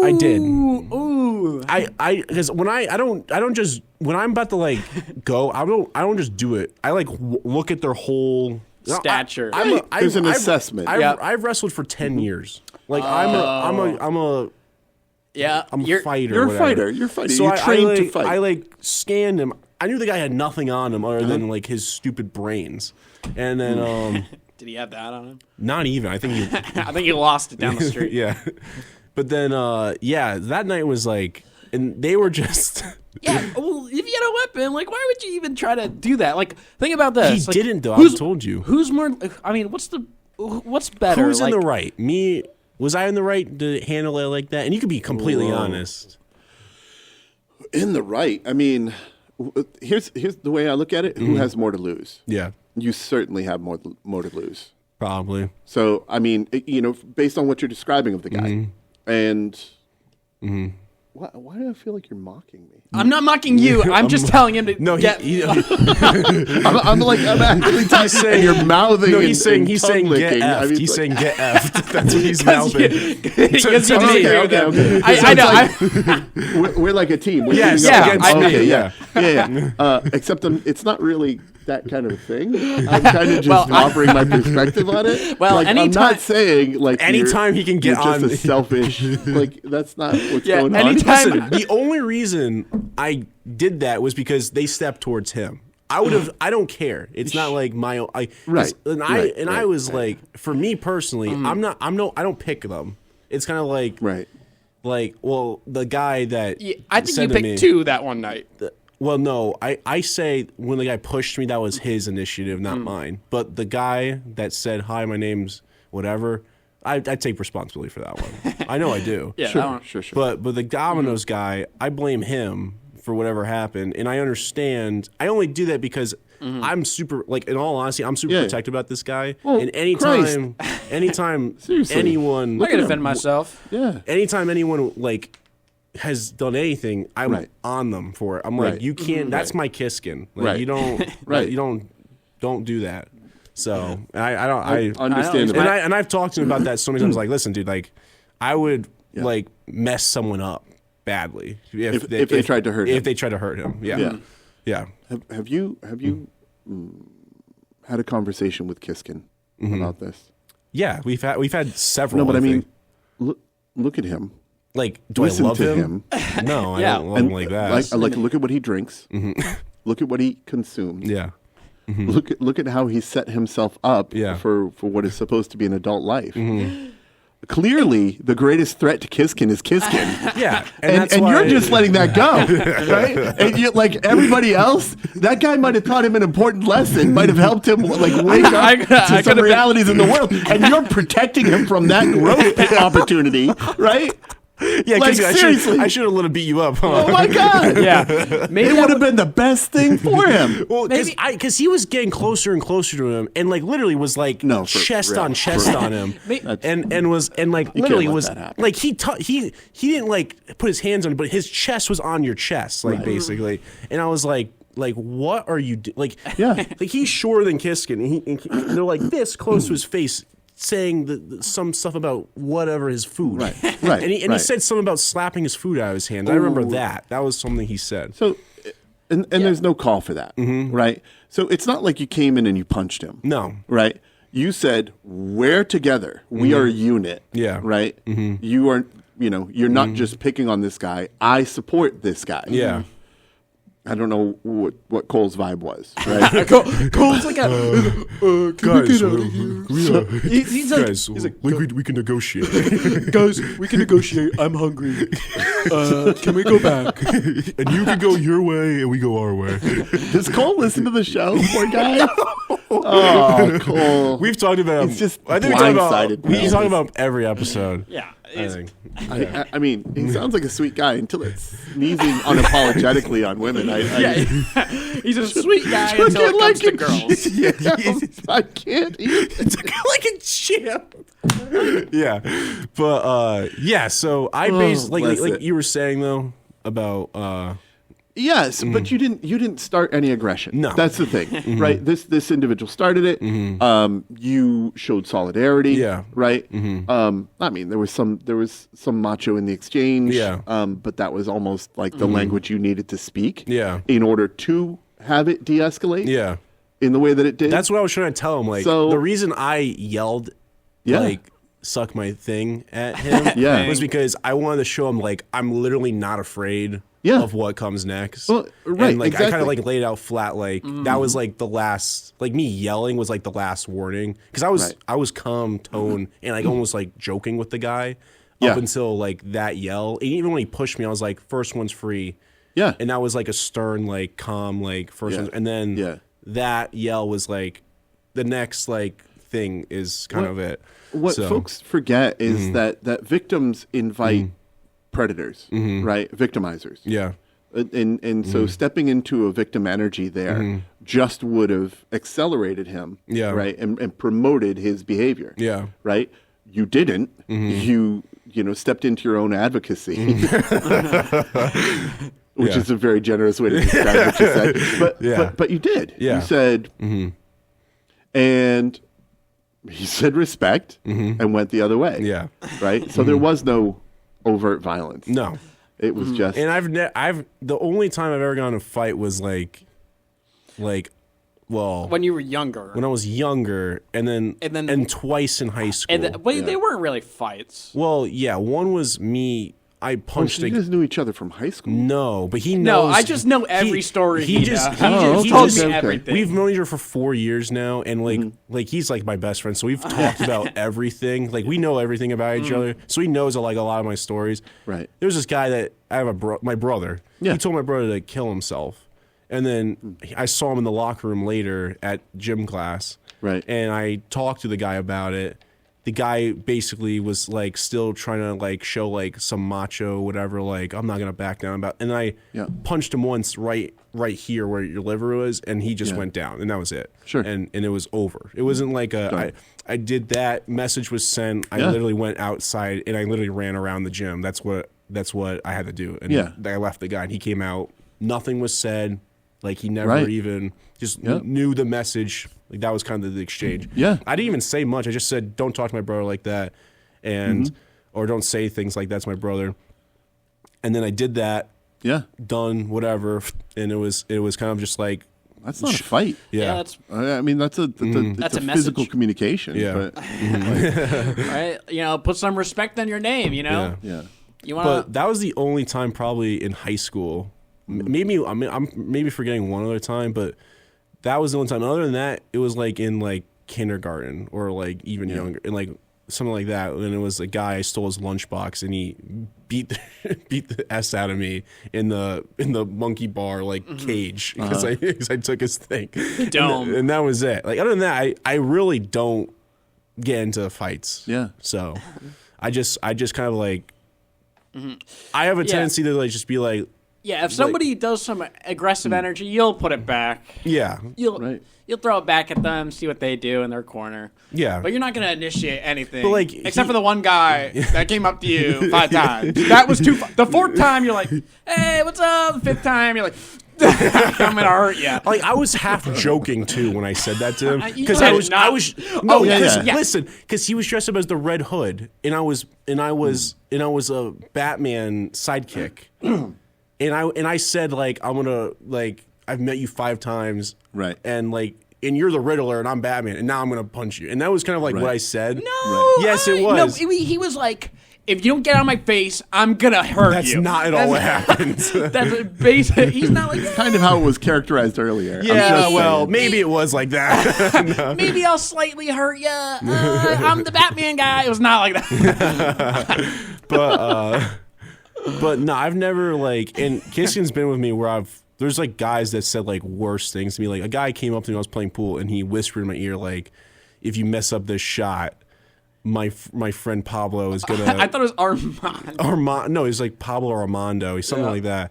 I did. Ooh. Because when I don't just when I'm about to go, I don't just do it. I look at their whole stature. There's an assessment. I've wrestled for 10 years. I'm a fighter. You're a whatever. fighter. You're a fighter. So You're trained to fight. I scanned him. I knew the guy had nothing on him other than his stupid brains. And then Did he have that on him? not even. I think he I think he lost it down the street. yeah. But then that night was and they were just Yeah, well, if you had a weapon, why would you even try to do that? Think about this. He didn't, though. I told you. Who's more? I mean, what's better? Who's in the right? Me? Was I in the right to handle it like that? And you could be completely honest. In the right. I mean, here's the way I look at it. Who has more to lose? Yeah, You certainly have more to lose. probably. So, I mean, based on what you're describing of the guy, and why do I feel like you're mocking me? I'm not mocking you. I'm just telling him to No, get. I'm actually talking, and you're mouthing. No, and, he's saying get tongue-licking. effed. I mean, he's saying get effed. That's what he's mouthing. Because you Okay, disagree with okay. him. I know. we're like a team. We're Yes, teaming up. against me, Okay, yeah. yeah. Except it's not really that kind of a thing. I'm kind of just offering my perspective on it. Well, I'm not saying anytime he can get you're on, just a selfish. That's not what's going on. anytime- Listen, the only reason I did that was because they stepped towards him. I would have. I don't care. It's not like my own. Right. I was like, for me personally, I'm not. I don't pick them. It's kind of like well, the guy that I think you said to picked me, 2 that one night. Well, no, I say when the guy pushed me, that was his initiative, not mine. But the guy that said, "Hi, my name's whatever," I take responsibility for that one. I know I do. Yeah, that one. Sure. But the Domino's guy, I blame him for whatever happened, and I understand. I only do that because I'm super, like, in all honesty, I'm super protective about this guy. Well, and anytime Seriously. anyone, I can defend myself. Yeah. anytime anyone like has done anything, I'm on them for it. I'm like, you can't. That's my Kiskin. Like, you don't. You don't do that. So I don't. I understand. and I've talked to him about that so many times. Like, listen, dude. Like, I would like mess someone up badly if they tried to hurt him. If they tried to hurt him, yeah. Have you had a conversation with Kiskin about this? Yeah, we've had several. No, but I mean, think. look at him. Like, do Listen I love to him? No, I don't love him like that. Like, look at what he drinks. Look at what he consumes. Yeah. Look at how he set himself up for what is supposed to be an adult life. Clearly, the greatest threat to Kiskin is Kiskin. Yeah, and you're just letting that go, right? And you, like everybody else, that guy might have taught him an important lesson, might have helped him like wake up to some realities in the world, and you're protecting him from that growth opportunity, right? Yeah, like, seriously, I should have let him beat you up. Huh? Oh my God! Yeah, maybe it would have been the best thing for him. Well, because he was getting closer and closer to him, and like literally was like chest on him, and was literally was like he didn't like put his hands on it, but his chest was on your chest, like basically, and I was like, what are you like he's shorter than Kiskin, and they're like this close to his face, saying some stuff about whatever his food, right? And he said something about slapping his food out of his hands. I remember that was something he said. So, and there's no call for that, right? So it's not like you came in and you punched him, no, right? You said we're together, we are a unit, right? You are, you're not just picking on this guy. I support this guy, I don't know what Cole's vibe was, right? Cole's like guys, we can negotiate. Guys, we can negotiate. I'm hungry. Can we go back? And you can go your way, and we go our way. Does Cole listen to the show, poor guy? Oh, Cole. We've talked about. He's just I think blindsided. we talk about every episode. Yeah. I think. I mean, he sounds like a sweet guy until it's sneezing unapologetically on women. He's a sweet guy until it comes to girls. I can't. It's like a champ. Yeah, but So I basically like you were saying though about. Yes, but you didn't start any aggression. No, that's the thing, right? This individual started it. You showed solidarity. Yeah, right. I mean, there was some macho in the exchange. Yeah, but that was almost like the language you needed to speak. Yeah, in order to have it de-escalate. Yeah, in the way that it did. That's what I was trying to tell him. Like, the reason I yelled, like, suck my thing at him was because I wanted to show him, like, I'm literally not afraid of what comes next. Well, right, and, like, exactly. I kind of, like, laid out flat, like, that was, like, the last, like, me yelling was, like, the last warning. Because I was calm tone and, like, almost, like, joking with the guy up until, like, that yell. And even when he pushed me, I was like, first one's free. Yeah. And that was, like, a stern, like, calm, like, first one. And then that yell was, like, the next, like, thing is kind of it. What folks forget is that victims invite predators, right? Victimizers. Yeah. And so stepping into a victim energy there just would have accelerated him, right? And promoted his behavior. Yeah. Right? You didn't. You stepped into your own advocacy. Which is a very generous way to describe what you said. But you did. Yeah. You said and he said respect and went the other way. Yeah. Right? So there was no overt violence. No. It was just. And I've the only time I've ever gone to fight was like when you were younger. When I was younger, and twice in high school. And they weren't really fights. Well, yeah, one was me. I punched. So you guys knew each other from high school? No, but he No, knows. I just know every story He just. knows. He just. He told just- me everything. We've known each other for 4 years now, and like he's like my best friend. So we've talked about everything. Like we know everything about each other. So he knows like a lot of my stories. Right. There's this guy that I have my brother. Yeah. He told my brother to kill himself, and then I saw him in the locker room later at gym class. Right. And I talked to the guy about it. The guy basically was like still trying to like show like some macho whatever, like I'm not gonna back down about. And I punched him once right here where your liver was, and he just went down, and that was it. Sure. And it was over. It wasn't like I did that. Message was sent. I literally went outside and I literally ran around the gym. That's what I had to do. And I left the guy, and he came out. Nothing was said. Like he never even just knew the message. Like that was kind of the exchange. Yeah. I didn't even say much. I just said, "Don't talk to my brother like that," and or don't say things like that to my brother. And then I did that. Yeah. Done. Whatever. And it was kind of just like That's not a fight. yeah. that's I mean, that's a That's a physical message. communication. Yeah. But, right. You know, put some respect on your name. You know, Yeah. yeah. you want But that was the only time probably in high school. Maybe I'm maybe forgetting one other time, but that was the only time. Other than that, it was like in like kindergarten or like even younger, and like something like that. And it was a guy, I stole his lunchbox, and he beat the s out of me in the monkey bar like cage because I took his thing. Dome. And that was it. Like other than that, I really don't get into fights. Yeah. So I just kind of like I have a tendency to like just be like. Yeah, if somebody does some aggressive energy, you'll put it back. Yeah. You'll throw it back at them, see what they do in their corner. Yeah. But you're not gonna initiate anything. But, like, except for the one guy that came up to you 5 times. That was too. The 4th time, you're like, "Hey, what's up?" The 5th time, you're like, "I'm gonna hurt you." Like I was half joking too when I said that to him You because said I was not- no, yeah, because yeah. listen, because he was dressed up as the Red Hood and I was a Batman sidekick. And I said like I'm gonna like I've met you 5 times, Right. And like and you're the Riddler and I'm Batman and now I'm gonna punch you, and that was kind of like what I said. No. Yes, it was. No, he was like, "If you don't get out of my face, I'm gonna hurt That's you." not at all what happened. That's basic. He's not like, Kind of how it was characterized earlier. I'm Yeah, just well, saying. maybe it was like that. maybe I'll slightly hurt you. I'm the Batman guy. It was not like that. But no, I've never like, and Kiskin's been with me where there's like guys that said like worse things to me. Like a guy came up to me, I was playing pool, and he whispered in my ear like, "If you mess up this shot, my friend Pablo is gonna." I thought it was Armand. No, he's like Pablo Armando. He's something like that.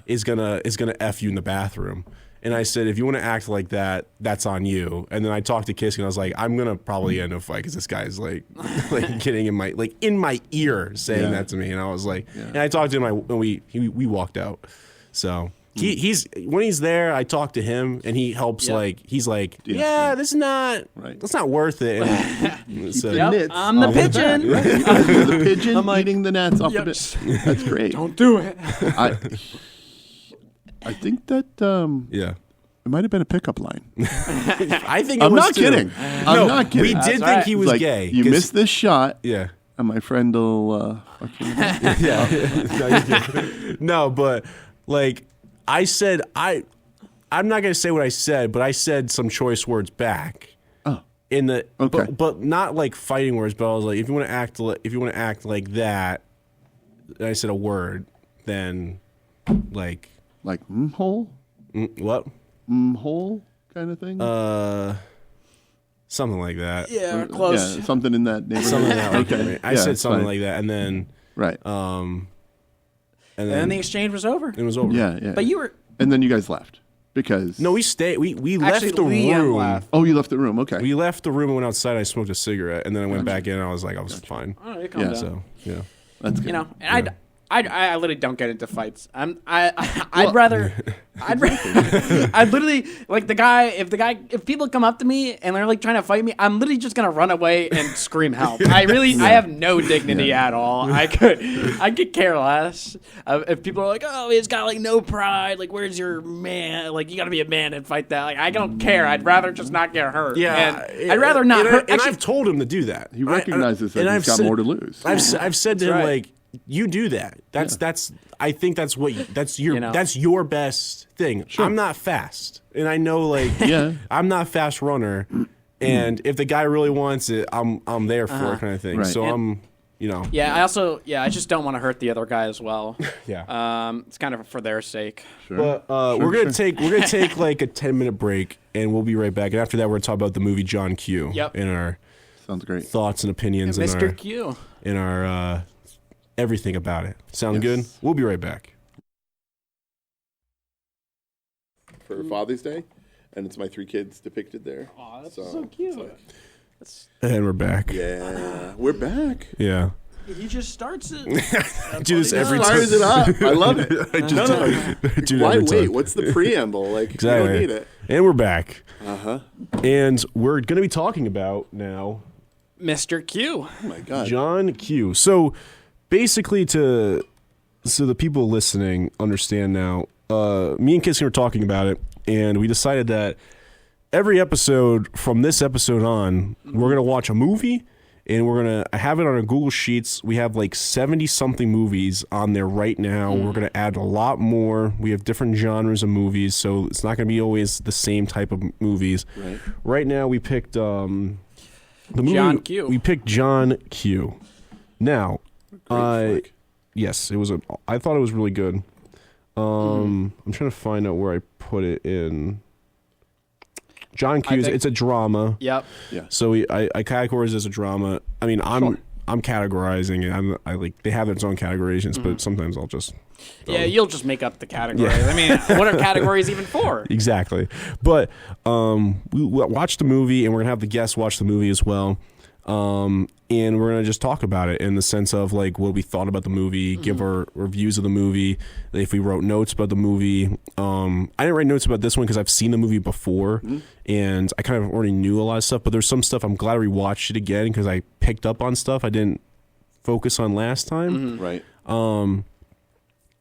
Is gonna f you in the bathroom. And I said, if you want to act like that, that's on you. And then I talked to Kiskin, and I was like, I'm gonna probably get into a fight because this guy's like getting in my ear saying that to me. And I was like, and I talked to him, and we walked out. So he's when he's there, I talk to him, and he helps. Like he's like, yeah, this is not that's not worth it. And so, The nits I'm the off pigeon. bat, right? You're the pigeon eating the gnats off the bit. That's great. Don't do it. I think that yeah. it might have been a pickup line. I think it I'm was not too. kidding. I'm not kidding. We did think right. he was Like, gay. You 'cause- missed this shot, Yeah. and my friend will fuck you. Yeah. No, you're good. No, but like I said, I'm not gonna say what I said, but I said some choice words back. Oh. In the Okay. but not like fighting words. But I was like, if you want to act like that, and I said a word, then like Like hole, what? hole kind of thing. Something like that. Yeah, close. Yeah, something in that neighborhood. Something like that. Okay. I Yeah, said it's something fine. like that, and then Right. and And then then the exchange was over. it was over. yeah. But you were And then you guys left because No, we stayed. We actually left the Liam room. left. Oh, you left the room. Okay. We left the room and went outside. I smoked a cigarette, and then I went back in. And I was like, I was fine. Oh, you calm Yeah. down. So yeah, That's good. You know, and I literally don't get into fights. I'd rather I'd literally like if people come up to me and they're like trying to fight me, I'm literally just gonna run away and scream help. I have no dignity at all. I could care less if people are like, oh, he's got like no pride. Like, where's your man? Like, you gotta be a man and fight that. Like, I don't care. I'd rather just not get hurt. and I'd rather not hurt. And Actually, I've told him to do that. He recognizes that and he's I've got said- more to lose. I've said to him right. like, you do that. That's I think that's what that's your You know. that's your best thing. I'm not fast, and I know like I'm not a fast runner, and if the guy really wants it, I'm there for it kind of thing. Right. So And- I just don't want to hurt the other guy as well. yeah. It's kind of for their sake. But we're gonna take like a 10-minute break, and we'll be right back. And after that, we're gonna talk about the movie John Q. Yep. And our Sounds great. thoughts and opinions and Mr. Q. our everything about it. Sound Yes. good? We'll be right back. For Father's Day, and it's my 3 kids depicted there. Aw, that's so cute. And we're back. Yeah, we're back. Yeah. He just starts it. I do this every time. Fires it up. I love it. I just No. do it Why every wait? time. What's the preamble? Like, Exactly. you don't need it. And we're back. Uh-huh. And we're going to be talking about now Mr. Q. Oh, my God. John Q. So basically so the people listening understand now, me and Kissing were talking about it, and we decided that every episode from this episode on, we're going to watch a movie, and we're going to have it on our Google Sheets. We have like 70-something movies on there right now. We're going to add a lot more. We have different genres of movies, so it's not going to be always the same type of movies. Right now, we picked the movie. John Q. We picked John Q. Now, Great flick. yes, I thought it was really good. I'm trying to find out where I put it in. John Q. It's a drama. Yep. Yeah. So I categorize it as a drama. I mean, I'm categorizing it. I like they have its own categorizations, but sometimes I'll just Yeah, you'll just make up the categories. I mean, what are categories even for? exactly. But we watched the movie, and we're gonna have the guests watch the movie as well. And we're gonna just talk about it in the sense of like what we thought about the movie, give our reviews of the movie, if we wrote notes about the movie. I didn't write notes about this one because I've seen the movie before, and I kind of already knew a lot of stuff. But there's some stuff I'm glad I rewatched it again because I picked up on stuff I didn't focus on last time. Right.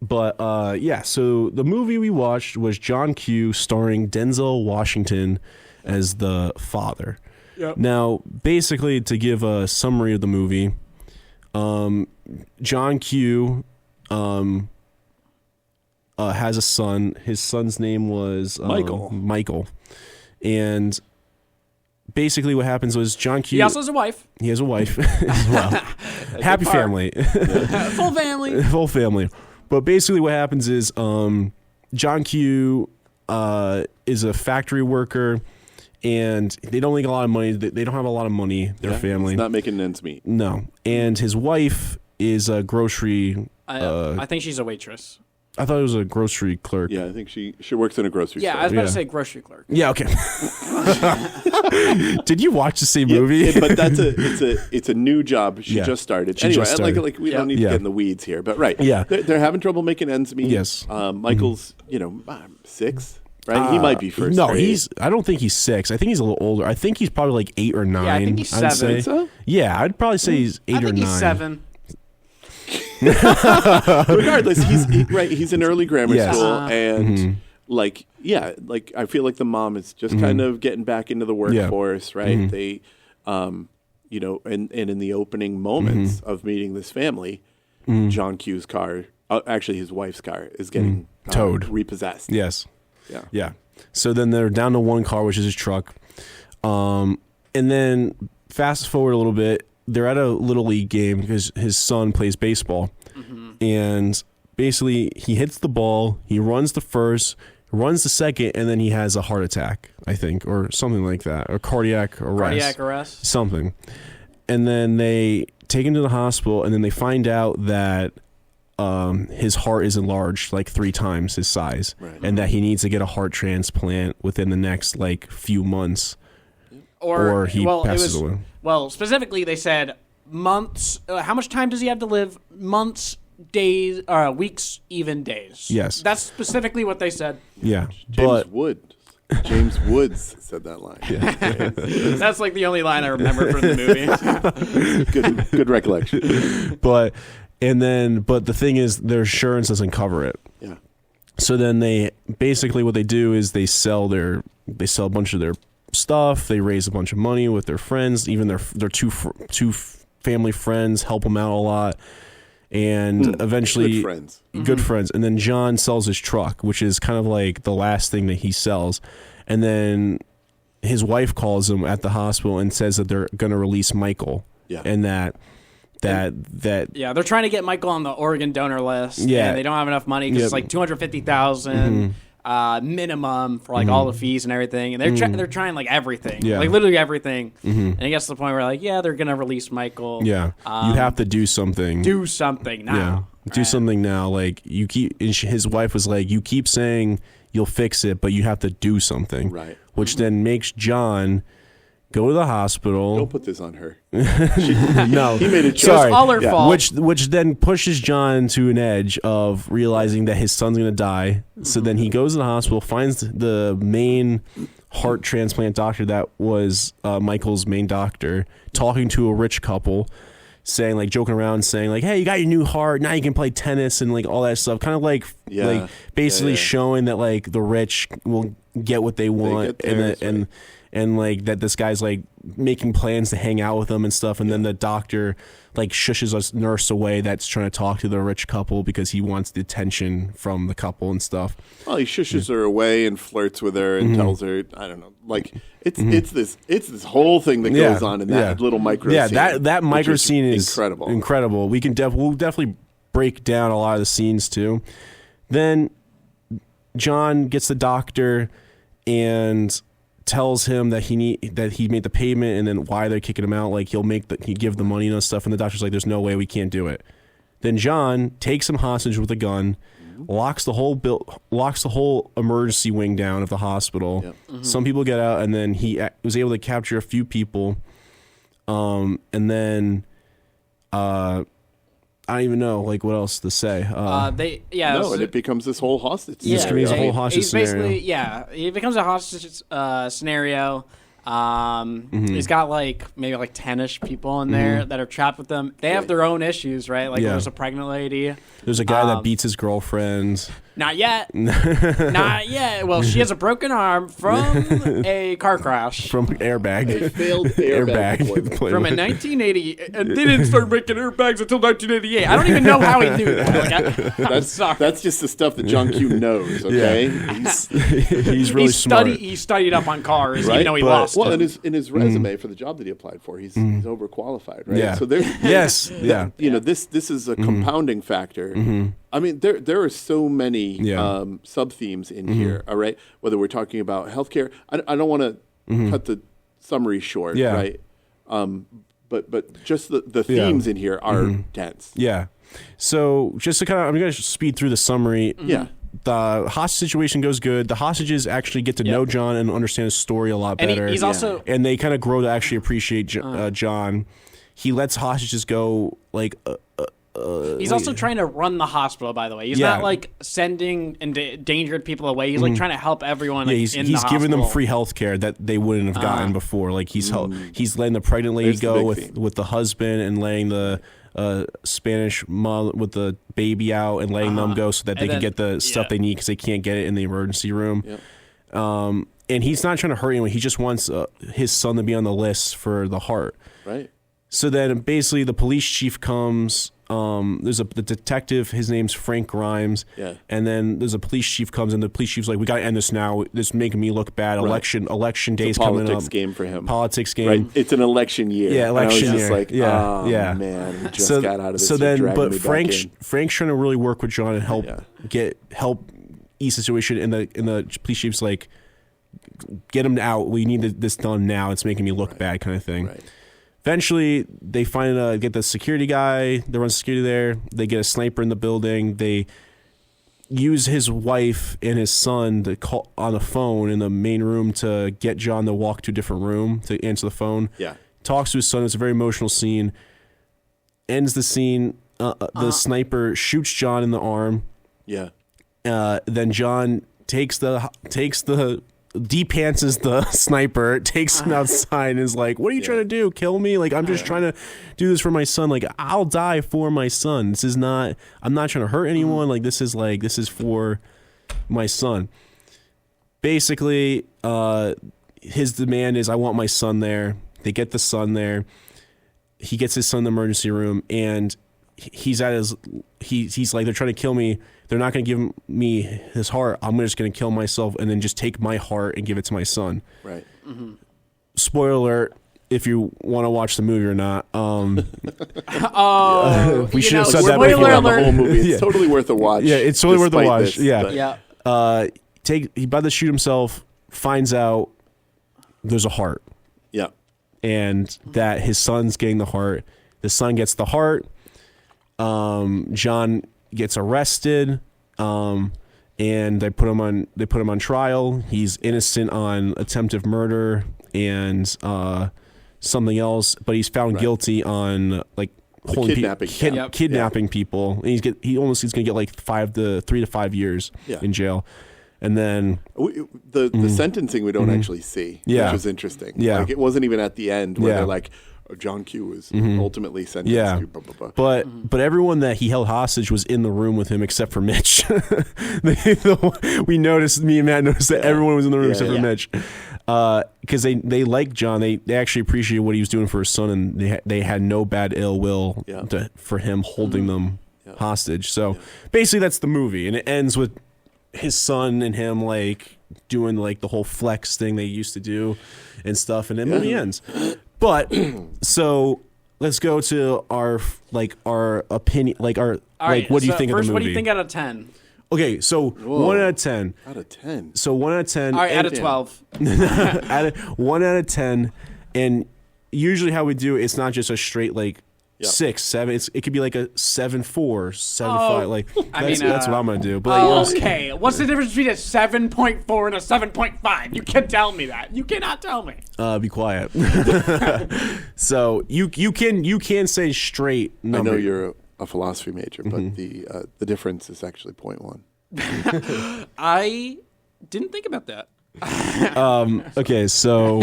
But yeah, so the movie we watched was John Q, starring Denzel Washington as the father. Yep. Now, basically, to give a summary of the movie, John Q has a son. His son's name was Michael. And basically what happens was John Q... He also has a wife. He has a wife as well. Happy part. family. Full family. Full family. But basically what happens is John Q is a factory worker, and they don't make a lot of money. They don't have a lot of money, their family. It's not making ends meet. No. And his wife is a grocery... I think she's a waitress. I thought it was a grocery clerk. Yeah, I think she works in a grocery Yeah, store. I was about to Yeah. say grocery clerk. Yeah, okay. Did you watch the same movie? But it's a new job. She Yeah. just started. She Anyway, just started. like we Yeah. don't need to Yeah. get in the weeds here, but right. Yeah. They're having trouble making ends meet. Yes. Michael's 6, right? He might be first. No, grade. I don't think he's 6. I think he's a little older. I think he's probably like 8 or 9. I think he's I'd 7. say. So? Yeah, I'd probably say he's 8 I or 9. think he's 7. Regardless, he's in early grammar Yes. school, and like I feel like the mom is just kind of getting back into the workforce, right? They, and in the opening moments of meeting this family, John Q's car, actually his wife's car, is getting Towed. repossessed. Yes. Yeah. Yeah. So then they're down to one car, which is his truck. And then fast forward a little bit, they're at a little league game because his son plays baseball. And basically he hits the ball, he runs the first, runs the second, and then he has a heart attack, I think, or something like that, or cardiac arrest. Cardiac arrest. Something. And then they take him to the hospital, and then they find out that his heart is enlarged like 3 times his size, and that he needs to get a heart transplant within the next like few months, or he passes away. Well, specifically, they said months. How much time does he have to live? Months, days, weeks, even days. Yes. That's specifically what they said. Yeah, James Woods said that line. That's like the only line I remember from the movie. Good recollection. but the thing is, their insurance doesn't cover it. Yeah. So then they basically what they do is they sell a bunch of their stuff. They raise a bunch of money with their friends, even their two family friends help them out a lot, and eventually Good friends. good friends. And then John sells his truck, which is kind of like the last thing that he sells. And then his wife calls him at the hospital and says that they're going to release Michael. Yeah. And that Yeah, they're trying to get Michael on the organ donor list. Yeah. And they don't have enough money because it's like $250,000 minimum for like all the fees and everything. And they're trying like everything. Yeah. Like literally everything. And it gets to the point where like, yeah, they're going to release Michael. you have to do something. Do something now. Yeah. Do Right. something now. Like you keep. And his wife was like, "You keep saying you'll fix it, but you have to do something." Right. Which then makes John go to the hospital. Don't put this on her. No, He made a choice. sorry. It's all her fault. Which then pushes John to an edge of realizing that his son's gonna die. So then he goes to the hospital, finds the main heart transplant doctor that was Michael's main doctor, talking to a rich couple, saying like joking around, saying like, "Hey, you got your new heart. Now you can play tennis and like all that stuff." Kind of like basically showing that like the rich will get what they want, get theirs, and like that this guy's like making plans to hang out with them and stuff. And then the doctor like shushes a nurse away that's trying to talk to the rich couple because he wants the attention from the couple and stuff. Well, he shushes her away and flirts with her and tells her, I don't know, like it's this whole thing that goes on in that little micro scene. That micro scene is incredible. We can we'll definitely break down a lot of the scenes too. Then John gets the doctor and tells him that he made the payment and then why they're kicking him out. Like he give the money and stuff, and the doctor's like, "There's no way, we can't do it." Then John takes him hostage with a gun, locks the whole emergency wing down of the hospital. Yep. Some people get out, and then he was able to capture a few people. And then I don't even know like what else to say. And it becomes this whole hostage. This scenario. becomes a whole hostage scenario. It becomes a hostage scenario. He's got like maybe like 10-ish people in there that are trapped with them. They have their own issues, right? Like there's a pregnant lady. There's a guy that beats his girlfriend. Not yet. Not yet. Well, she has a broken arm from a car crash. From airbag. A failed airbag deployment. From a 1980, and they didn't start making airbags until 1988. I don't even know how he knew that. Like, I'm sorry. That's just the stuff that John Q knows. Okay, He's really smart. He studied up on cars, Right? even though he lost. Well, them. in his resume for the job that he applied for, he's overqualified, right? Yeah. So there's this is a compounding factor. I mean, there are so many sub themes in here. All right, whether we're talking about healthcare, I don't want to cut the summary short, right? But just the themes in here are dense. Yeah. So just to I'm going to speed through the summary. Yeah. The hostage situation goes good. The hostages actually get to know John and understand his story a lot better. And he's also, and they kind of grow to actually appreciate John. He lets hostages go like. he's also trying to run the hospital. By the way, he's not like sending endangered people away. He's like trying to help everyone. Yeah, like, he's in the giving them hospital. free health care that they wouldn't have gotten before. Like he's letting the pregnant lady There's the go big with the husband and letting the Spanish mom with the baby out and letting them go so that they can get the stuff they need because they can't get it in the emergency room. Yep. And he's not trying to hurt anyone. He just wants his son to be on the list for the heart. Right. So then basically the police chief comes. There's the detective. His name's Frank Grimes. Yeah. And then there's a police chief comes in. The police chief's like, "We got to end this now. This is making me look bad. Election day's coming up. Politics game for him. Politics game. Right. It's an election year. Yeah, election and I was year. just like, Yeah. man, we just got out of this. So then, but Frank's Frank's trying to really work with John and help ease the situation. And the police chief's like, "Get him out. We need this done now. It's making me look bad," kind of thing. Right. Eventually, they get the security guy. They run security there. They get a sniper in the building. They use his wife and his son to call on the phone in the main room to get John to walk to a different room to answer the phone. Yeah. Talks to his son. It's a very emotional scene. Ends the scene. The sniper shoots John in the arm. Yeah. Then John takes the de-pantses the sniper, takes him outside and is like, "What are you trying to do? Kill me? Like, I'm just trying to do this for my son. Like, I'll die for my son. I'm not trying to hurt anyone. Like, this is for my son." Basically, his demand is, "I want my son there." They get the son there. He gets his son in the emergency room, and he's at his he's like, they're trying to kill me. They're not going to give me his heart. I'm just going to kill myself and then just take my heart and give it to my son. Right. Spoiler alert, if you want to watch the movie or not. We should have said that spoiler before. alert. The whole movie. It's Yeah. totally worth a watch. Yeah, it's totally worth a despite watch. this, Yeah. but- Yeah. He about to shoot himself, finds out there's a heart Yeah. and that his son's getting the heart. The son gets the heart. John gets arrested. And they put him on trial. He's innocent on attempted murder and something else, but he's found guilty on like holding kidnapping. kidnapping people. And he's going to get like 3 to 5 years in jail. And then The sentencing we don't actually see, Yeah. which was interesting. Yeah. Like, it wasn't even at the end where Yeah. they're like, John Q was ultimately sentenced Yeah. to blah, blah, blah. but everyone that he held hostage was in the room with him except for Mitch. Me and Matt noticed that everyone was in the room except for Mitch. Because they liked John. They actually appreciated what he was doing for his son, and they had no bad ill will for him holding them hostage. So basically that's the movie, and it ends with his son and him like doing like the whole flex thing they used to do and stuff, and then the movie ends. But so let's go to our opinion, All right, what do you so think of the first, movie? what do you think out of 10? Okay, so 1 out of 10. Out of 10. So 1 out of 10. All right, out and- of 12. 1 out of 10, and usually how we do it, it's not just a straight like 6, 7. It could be like a 7.4, 7.5. Like that's what I'm gonna do. But like, Okay, what's the difference between a 7.4 and a 7.5? You can't tell me that. You cannot tell me. be quiet. So you can say straight I number. know you're a philosophy major, but the difference is actually 0.1. I didn't think about that. Okay, so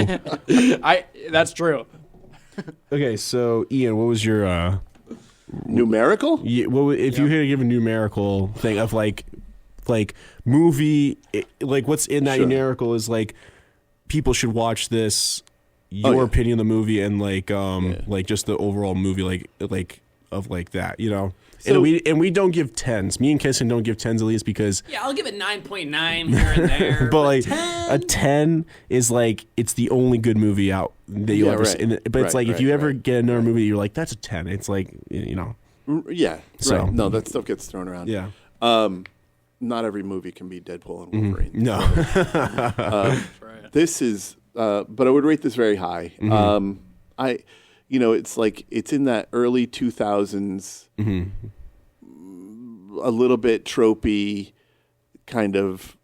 That's true. so Ian, what was your Numerical? if you had to give a numerical thing of like movie, like what's in that Sure. numerical is like people should watch this. Your opinion of the movie and like just the overall movie like of like that, you know. So- and we don't give 10s. Me and Keston don't give 10s at least because Yeah, I'll give it 9.9 here and there. but like 10? a 10 is like it's the only good movie out that you'll Yeah, ever see. right. But it's Right, like if you ever right. get another movie you're like that's a 10. It's like, you know. Yeah. So- Right. No, that stuff gets thrown around. Yeah. Not every movie can be Deadpool and Wolverine. No. This is, but I would rate this very high. It's like it's in that early 2000s, a little bit tropey kind of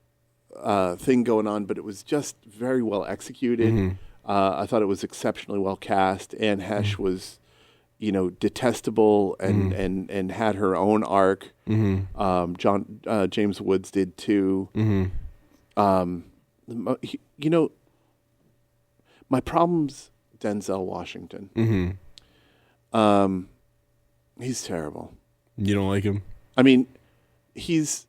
thing going on, but it was just very well executed. I thought it was exceptionally well cast. Anne Hesh was, detestable and had her own arc. James Woods did too. My problem's Denzel Washington. He's terrible. You don't like him? I mean, he's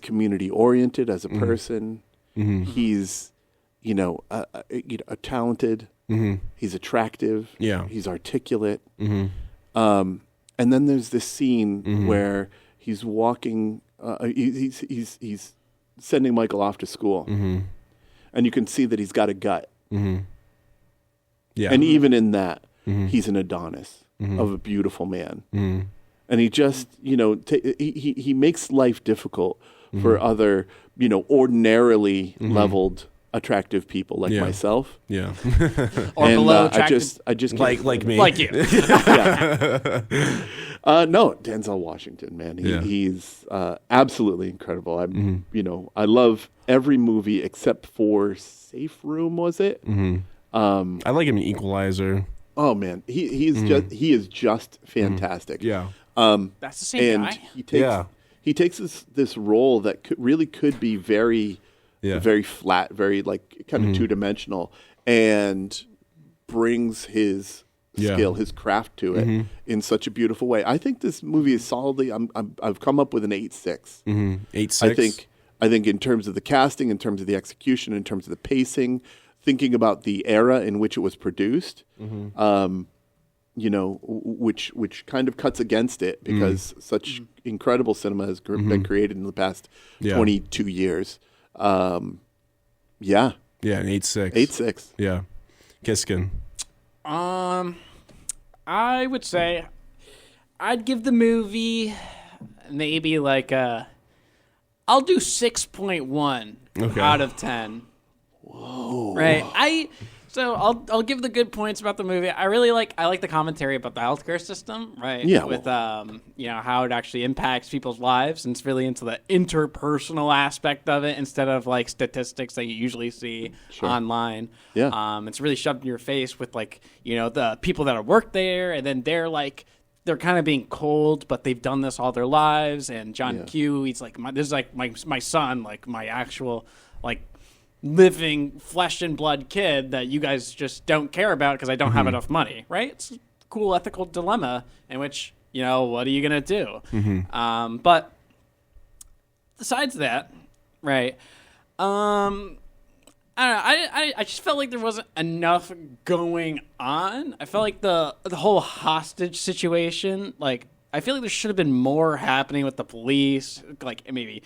community oriented as a person. He's, talented. He's attractive. Yeah. He's articulate. And then there's this scene where he's walking. He's sending Michael off to school, and you can see that he's got a gut. Yeah. And even in that, he's an Adonis of a beautiful man. And he just, he makes life difficult for other, ordinarily leveled, attractive people like myself. Yeah. Or And below I attractive. just can't- like me. Like you. no, Denzel Washington, man, he's absolutely incredible. I'm, I love every movie except for Safe Room. Was it? I like him in Equalizer. Oh man, he is just fantastic. Yeah. That's the same And guy. he takes this role that could be very very flat, very like kind of two-dimensional, and brings his skill, his craft to it in such a beautiful way. I think this movie is solidly. I've come up with an 8.6. 8.6. I think in terms of the casting, in terms of the execution, in terms of the pacing, thinking about the era in which it was produced, you know, which kind of cuts against it because such incredible cinema has been created in the past 22 years. Yeah. Yeah, an 8.6. 8.6. Yeah. Kiskin. I would say I'd give the movie maybe like I'll do 6.1 out of 10. Whoa. Right. So I'll give the good points about the movie. I like the commentary about the healthcare system, right? Yeah. With you know, how it actually impacts people's lives, and it's really into the interpersonal aspect of it instead of like statistics that you usually see online. Yeah. It's really shoved in your face with like, you know, the people that have worked there, and then they're kind of being cold, but they've done this all their lives. And John Q, he's like, this is like my son, like my actual like living flesh and blood kid that you guys just don't care about because I don't have enough money, right? It's a cool ethical dilemma in which, you know, what are you gonna do? But besides that, right? I don't know. I just felt like there wasn't enough going on. I felt like the whole hostage situation, like I feel like there should have been more happening with the police, like maybe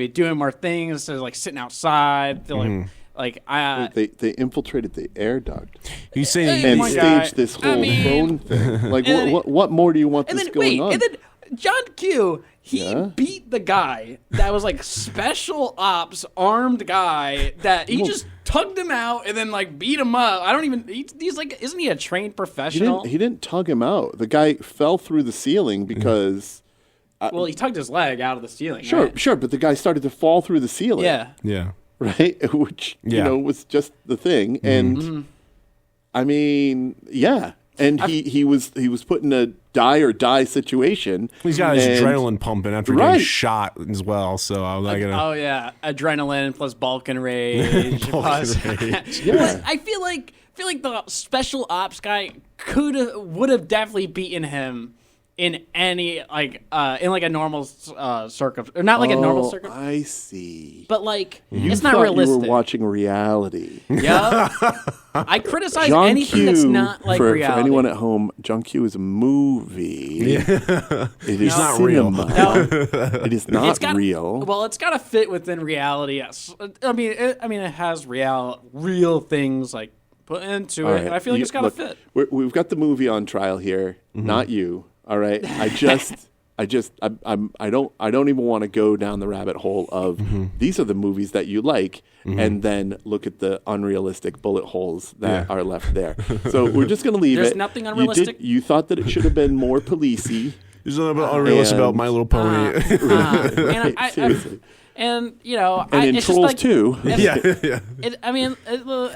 doing more things instead of like sitting outside. Feeling like they infiltrated the air duct He's saying and staged this whole phone thing. Like, what more do you want this going on? And then John Q, he beat the guy that was like special ops armed guy that he just tugged him out and then like beat him up. I don't even. He's like, isn't he a trained professional? He didn't tug him out. The guy fell through the ceiling because. Well, he tugged his leg out of the ceiling. Sure, right? sure, but the guy started to fall through the ceiling. Yeah. Right, which you know was just the thing, and I mean, yeah. And he was put in a die or die situation. He's got his adrenaline pumping after getting shot as well. So I was like, oh yeah, adrenaline plus Balkan rage. Yeah. I feel like the special ops guy would have definitely beaten him in any like in like a normal circumstance, or not like a normal circumstance. I see. But like You it's not thought realistic. You were watching reality. Yeah. I criticize John anything Q, that's not like for reality. anyone at home, John Q is a movie. It is not real. cinema. No. It is not real. Well, it's got to fit within reality. Yes. I mean, it has real things like put into All it, right. and I feel like it's got to fit. We've got the movie on trial here, not you. All right. I don't even want to go down the rabbit hole of these are the movies that you like, and then look at the unrealistic bullet holes that are left there. So we're just going to leave There's it. nothing unrealistic. You thought that it should have been more policey. there's a little bit unrealistic about My Little Pony. And Seriously. and you know, And in it's Trolls just like, 2. yeah.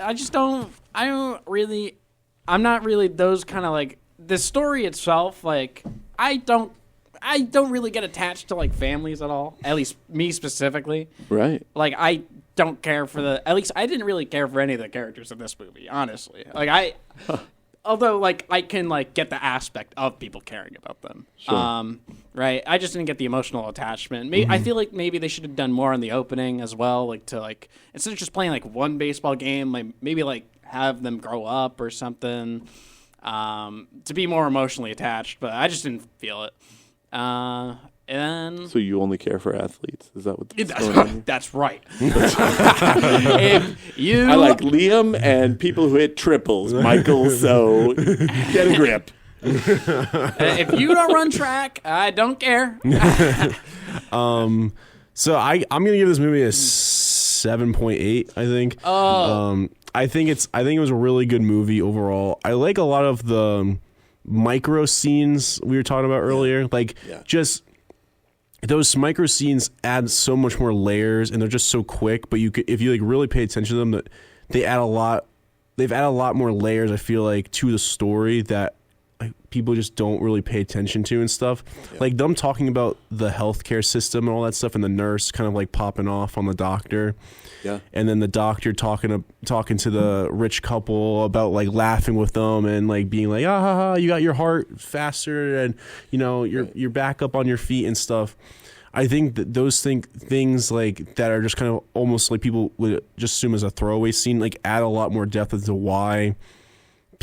I just don't. I'm not really those kind of like the story itself. Like I don't really get attached to like families at all. At least me specifically. Right. Like I don't care for at least I didn't really care for any of the characters in this movie, honestly. Like although like I can like get the aspect of people caring about them. Sure. Right. I just didn't get the emotional attachment. Maybe I feel like maybe they should have done more in the opening as well, like to like instead of just playing like one baseball game, like maybe like have them grow up or something. To be more emotionally attached, but I just didn't feel it. And So you only care for athletes? Is that what the story is? that's right. If you, I like Liam and people who hit triples, Michael. So get a grip. if you don't run track, I don't care. So I'm gonna give this movie a 7.8. I think. I think it was a really good movie overall. I like a lot of the micro scenes we were talking about earlier. Like just those micro scenes add so much more layers, and they're just so quick. But if you like really pay attention to them, that they add a lot. They've added a lot more layers. I feel like to the story that people just don't really pay attention to and stuff. Like them talking about the healthcare system and all that stuff, and the nurse kind of like popping off on the doctor. Yeah. And then the doctor talking to the rich couple about like laughing with them and like being like, you got your heart faster, and you know you're back up on your feet and stuff. I think that those things like that are just kind of almost like people would just assume as a throwaway scene, like add a lot more depth into why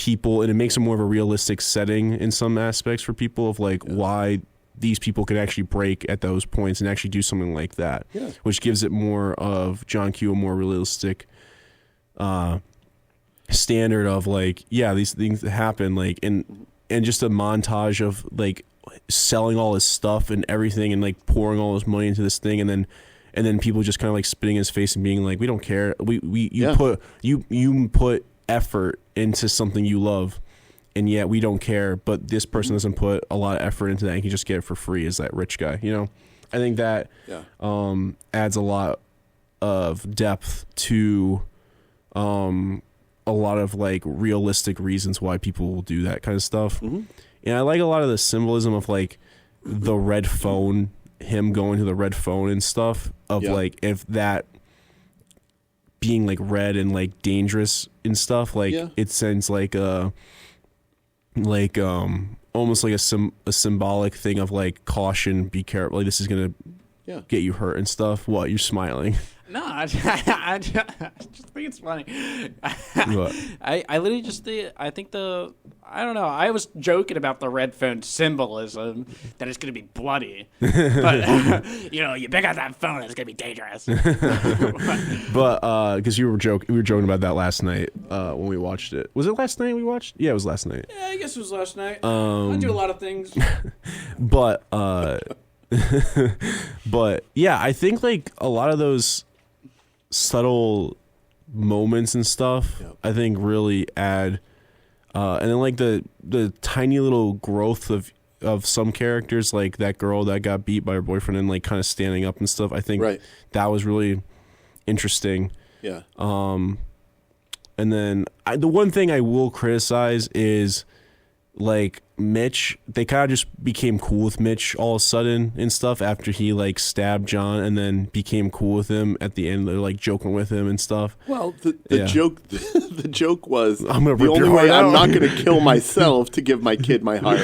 people, and it makes it more of a realistic setting in some aspects for people of like why these people could actually break at those points and actually do something like that, which gives it more of John Q, a more realistic standard of like, yeah, these things happen, like, and just a montage of like selling all his stuff and everything and like pouring all his money into this thing, and then people just kind of like spitting in his face and being like, we don't care, you put effort into something you love, and yet we don't care, but this person doesn't put a lot of effort into that and can just get it for free, is that rich guy, you know? I think that adds a lot of depth to a lot of like realistic reasons why people will do that kind of stuff. And I like a lot of the symbolism of like the red phone, him going to the red phone and stuff of like, if that being like red and like dangerous and stuff, like it sends like a almost like a symbolic thing of like caution, be careful, like this is gonna get you hurt and stuff. What, you're smiling? No, I just think it's funny. I literally just I don't know. I was joking about the red phone symbolism that it's going to be bloody, but you pick out that phone, it's going to be dangerous. But because we were joking about that last night when we watched it. Was it last night we watched? Yeah, it was last night. Yeah, I guess it was last night. I do a lot of things. But but yeah, I think like a lot of those subtle moments and stuff, I think really add, and then like the tiny little growth of some characters, like that girl that got beat by her boyfriend and like kind of standing up and stuff. I think that was really interesting. Yeah. And then the one thing I will criticize is like Mitch, they kind of just became cool with Mitch all of a sudden and stuff after he like stabbed John, and then became cool with him at the end. They're like joking with him and stuff. Well, the joke was, I'm gonna the rip only your way heart I'm out. not going to kill myself to give my kid my heart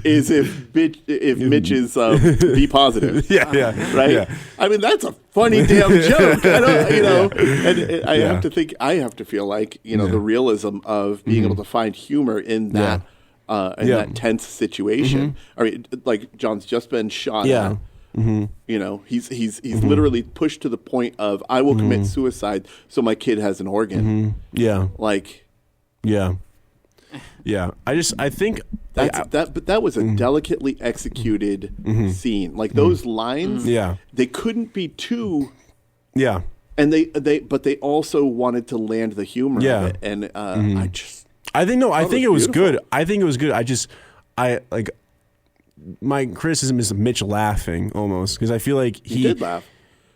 is if Mitch is B positive. Right. Yeah. I mean, that's a funny damn joke. I don't, and I have to think. I have to feel like the realism of being able to find humor in that. That tense situation. I mean, like John's just been shot at. He's literally pushed to the point of, I will commit suicide so my kid has an organ. Like, I think but that was a delicately executed scene. Like those lines, they couldn't be too. And they also wanted to land the humor of it, and I think it was good. I think it was good. I like my criticism is Mitch laughing almost, because I feel like he did laugh.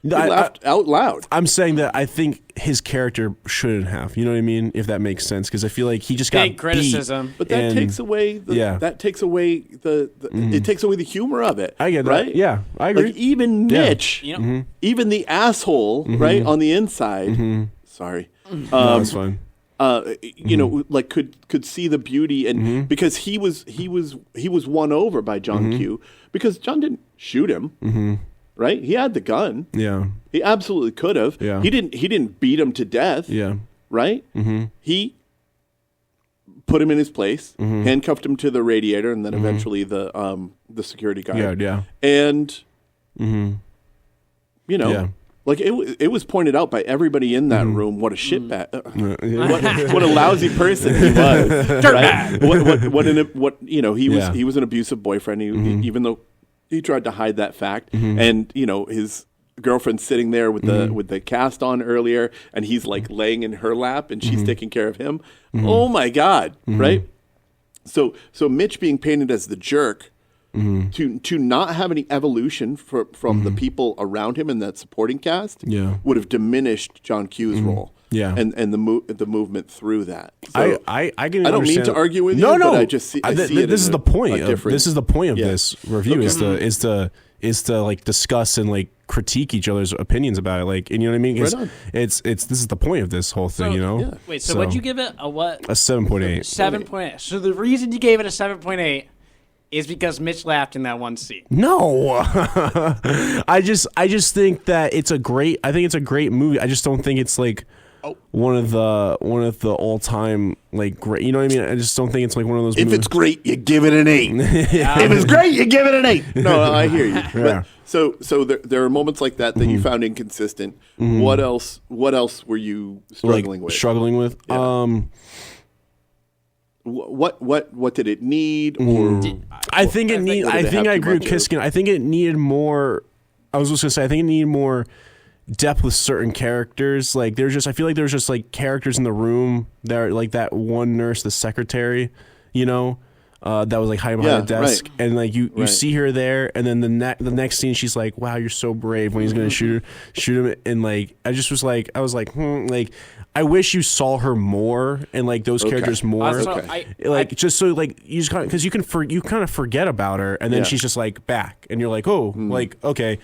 He laughed out loud. I'm saying that I think his character shouldn't have. You know what I mean? If that makes sense, because I feel like he just got big criticism. But that takes away it takes away the humor of it. I get that. Right? Yeah, I agree. Like even Mitch, even the asshole, right on the inside. Sorry, no, that's fine. Like could see the beauty, and because he was won over by John Q, because John didn't shoot him, right? He had the gun. Yeah, he absolutely could have. Yeah, he didn't beat him to death. Yeah, right. He put him in his place, handcuffed him to the radiator, and then eventually the security guard. Yeah, and like it was pointed out by everybody in that room what a shitbag, what a lousy person he was. Right? He was an abusive boyfriend. Even though he tried to hide that fact, and his girlfriend's sitting there with the cast on earlier, and he's like laying in her lap, and she's taking care of him. Oh my God! Right? So Mitch being painted as the jerk. To not have any evolution from the people around him in that supporting cast would have diminished John Q's role. And the movement through that. So I don't mean to argue with you. But I just see. This is the point. This is the point of this review is to like discuss and like critique each other's opinions about it. Like, and you know what I mean? This is the point of this whole thing. Wait. So what'd you give it? A what? A 7.8. 7.8. So the reason you gave it a 7.8. Is because Mitch laughed in that one scene. No, I just think that it's a great movie. I just don't think it's like one of the all time like great. You know what I mean? I just don't think it's like one of those. If movies. it's great, you give it an 8. If it's great, you give it an 8. No, I hear you. But, so there are moments like that you found inconsistent. What else were you struggling with? Struggling with. Yeah. What did it need? Or I think it need. I think I agree with Kiskin. Kiskin. I think it needed more. I was just gonna say. I think it needed more depth with certain characters. Like I feel like there's just like characters in the room that are like that one nurse, the secretary, you know, that was like hiding behind a desk, and like you see her there, and then the next scene she's like, "Wow, you're so brave," when he's gonna shoot him, and like I was like, like. I wish you saw her more and like those characters more, just so like you just because you kind of forget about her, and then she's just like back, and you're like, oh, like okay,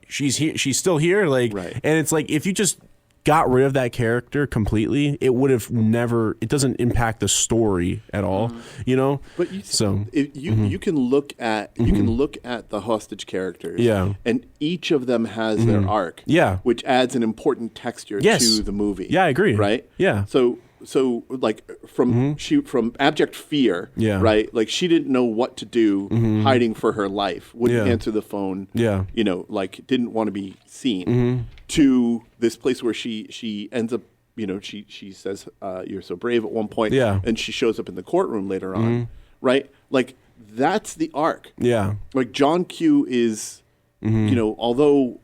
she's here, she's still here, like, and it's like if you just got rid of that character completely, it would have never. It doesn't impact the story at all, you know. But you can look at the hostage characters, and each of them has their arc, which adds an important texture to the movie. Yeah, I agree. Right? Yeah. So like from abject fear, right? Like she didn't know what to do, hiding for her life, wouldn't answer the phone, you know, like didn't want to be seen. To this place where she ends up, you know, she says, "You're so brave" at one point, and she shows up in the courtroom later on, right? Like that's the arc. Yeah. Like John Q is, you know, although